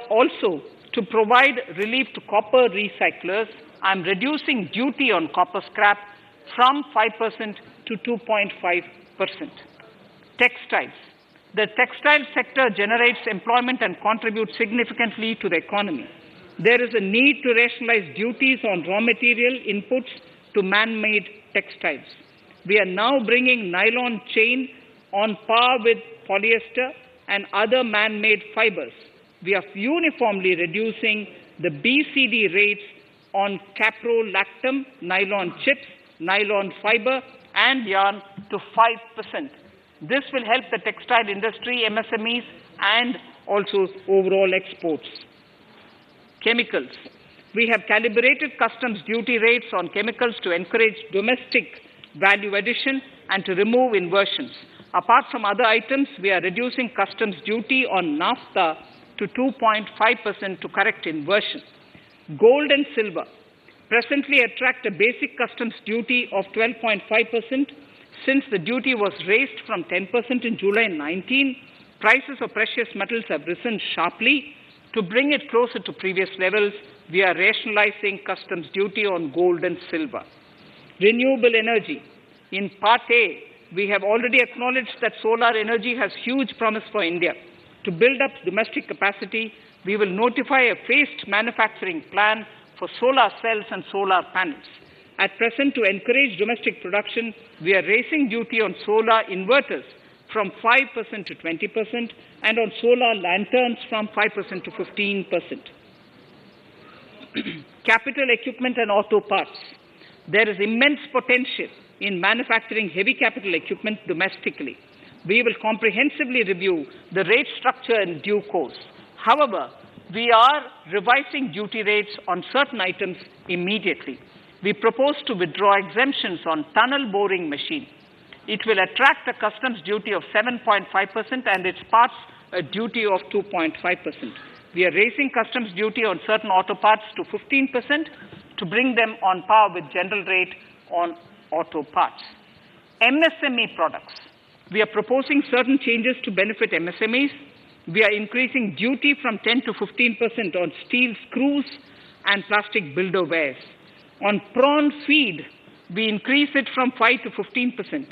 Speaker 2: Also, to provide relief to copper recyclers, I am reducing duty on copper scrap from 5% to 2.5%. Textiles. The textile sector generates employment and contributes significantly to the economy. There is a need to rationalize duties on raw material inputs to man-made textiles. We are now bringing nylon chain on par with polyester and other man-made fibers. We are uniformly reducing the BCD rates on caprolactam, nylon chips, nylon fiber, and yarn to 5%. This will help the textile industry, MSMEs, and also overall exports. Chemicals. We have calibrated customs duty rates on chemicals to encourage domestic value addition and to remove inversions. Apart from other items, we are reducing customs duty on naphtha to 2.5% to correct inversion. Gold and silver presently attract a basic customs duty of 12.5%. Since the duty was raised from 10% in July 19, prices of precious metals have risen sharply. To bring it closer to previous levels, we are rationalizing customs duty on gold and silver. Renewable energy. In Part A, we have already acknowledged that solar energy has huge promise for India. To build up domestic capacity, we will notify a phased manufacturing plan for solar cells and solar panels. At present, to encourage domestic production, we are raising duty on solar inverters from 5% to 20% and on solar lanterns from 5% to 15%. Capital equipment and auto parts. There is immense potential in manufacturing heavy capital equipment domestically. We will comprehensively review the rate structure in due course. However, we are revising duty rates on certain items immediately. We propose to withdraw exemptions on tunnel boring machine. It will attract a customs duty of 7.5% and its parts a duty of 2.5%. We are raising customs duty on certain auto parts to 15% to bring them on par with general rate on auto parts. MSME products. We are proposing certain changes to benefit MSMEs. We are increasing duty from 10 to 15% on steel screws and plastic builder wares. On prawn feed, we increase it from 5 to 15%.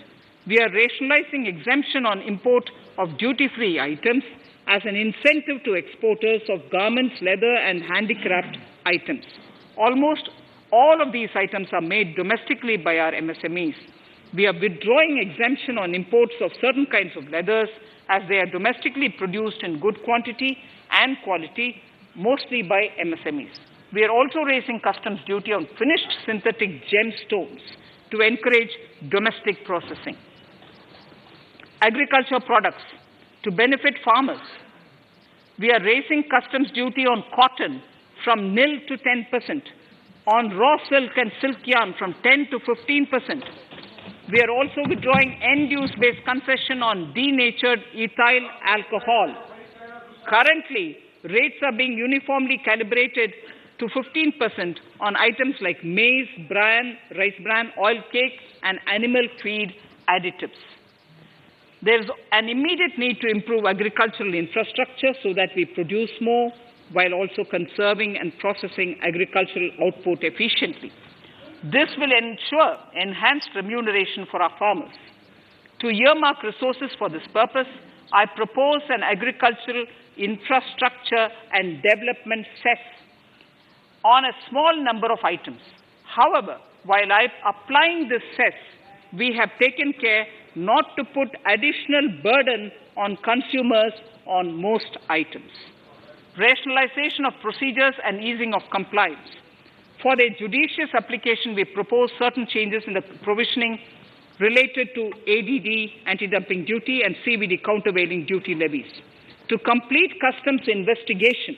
Speaker 2: We are rationalizing exemption on import of duty-free items as an incentive to exporters of garments, leather, and handicraft items. Almost all of these items are made domestically by our MSMEs. We are withdrawing exemption on imports of certain kinds of leathers as they are domestically produced in good quantity and quality, mostly by MSMEs. We are also raising customs duty on finished synthetic gemstones to encourage domestic processing. Agriculture products to benefit farmers. We are raising customs duty on cotton from nil to 10%, on raw silk and silk yarn from 10 to 15%. We are also withdrawing end-use-based concession on denatured ethyl alcohol. Currently, rates are being uniformly calibrated to 15% on items like maize, bran, rice bran, oil cake, and animal feed additives. There is an immediate need to improve agricultural infrastructure so that we produce more while also conserving and processing agricultural output efficiently. This will ensure enhanced remuneration for our farmers. To earmark resources for this purpose, I propose an agricultural infrastructure and development cess on a small number of items. However, while applying this cess, we have taken care not to put additional burden on consumers on most items. Rationalization of procedures and easing of compliance. For their judicious application, we propose certain changes in the provisioning related to ADD, anti-dumping duty, and CVD, countervailing duty levies. To complete customs investigation,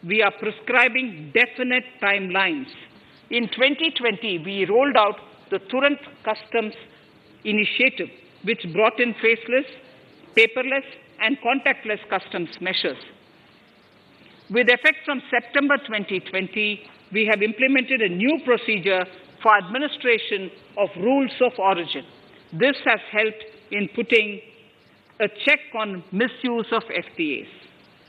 Speaker 2: we are prescribing definite timelines. In 2020, we rolled out the Turant Customs Initiative, which brought in faceless, paperless, and contactless customs measures. With effect from September 2020, we have implemented a new procedure for administration of rules of origin. This has helped in putting a check on misuse of FTAs.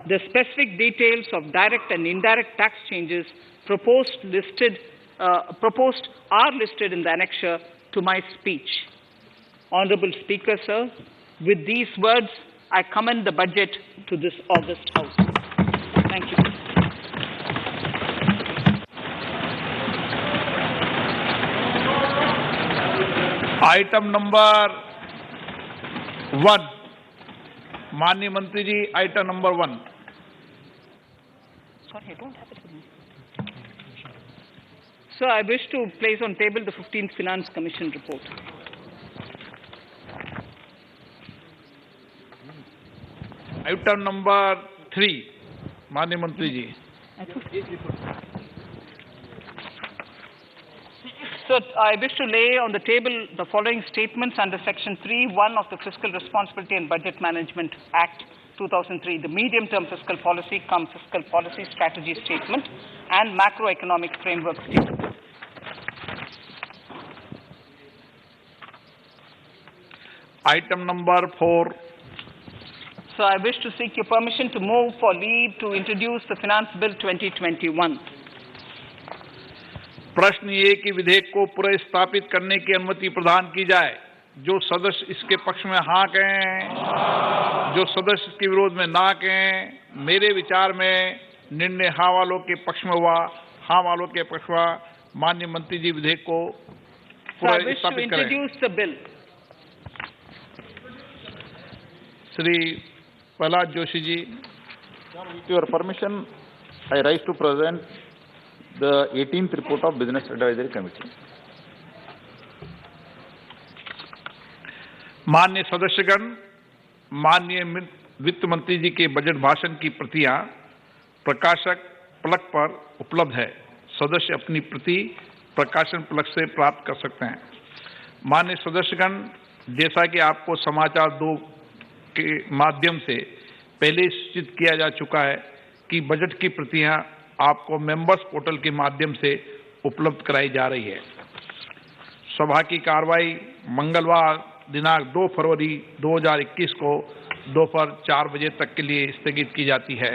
Speaker 2: The specific details of direct and indirect tax changes proposed are listed in the annexure to my speech. Honorable Speaker, sir, with these words, I commend the budget to this august House. Thank you.
Speaker 1: Item number 1. Mani Mantri ji, item number 1.
Speaker 2: Sorry, I don't have it with me. Sir, I wish to place on table the 15th Finance Commission report.
Speaker 1: Item number 3. Mani Mantri ji.
Speaker 2: So I wish to lay on the table the following statements under Section 3(1) of the Fiscal Responsibility and Budget Management Act 2003, the medium-term fiscal policy cum fiscal policy strategy statement and macroeconomic framework statement.
Speaker 1: Item number 4.
Speaker 2: So I wish to seek your permission to move for leave to introduce the Finance Bill 2021.
Speaker 1: प्रश्न ये कि विधेयक को पुनर्स्थापित करने की अनुमति प्रदान की जाए। जो सदस्य इसके पक्ष में हाँ कहें, जो सदस्य इसके विरोध में ना कहें। मेरे विचार में निर्णय हाँ वालों के पक्ष में हुआ, हाँ वालों के पक्ष हुआ। माननीय मंत्री जी विधेयक को पुनर्स्थापित करें। Shri Prahlad Joshi ji.
Speaker 3: With your permission, I rise to present the 18th report of Business Advisory Committee.
Speaker 1: माननीय सदस्यगण, माननीय वित्त मंत्री जी के बजट भाषण की प्रतियां प्रकाशक फलक पर उपलब्ध है। सदस्य अपनी प्रति प्रकाशन फलक से प्राप्त कर सकते हैं। माननीय सदस्यगण, जैसा कि आपको समाचार 2 के माध्यम से पहले सूचित किया जा चुका है कि बजट की प्रतियां आपको मेंबर्स पोर्टल के माध्यम से उपलब्ध कराई जा रही है। सभा की कार्रवाई मंगलवार दिनांक 2 फरवरी 2021 को दोपहर 4 बजे तक के लिए स्थगित की जाती है।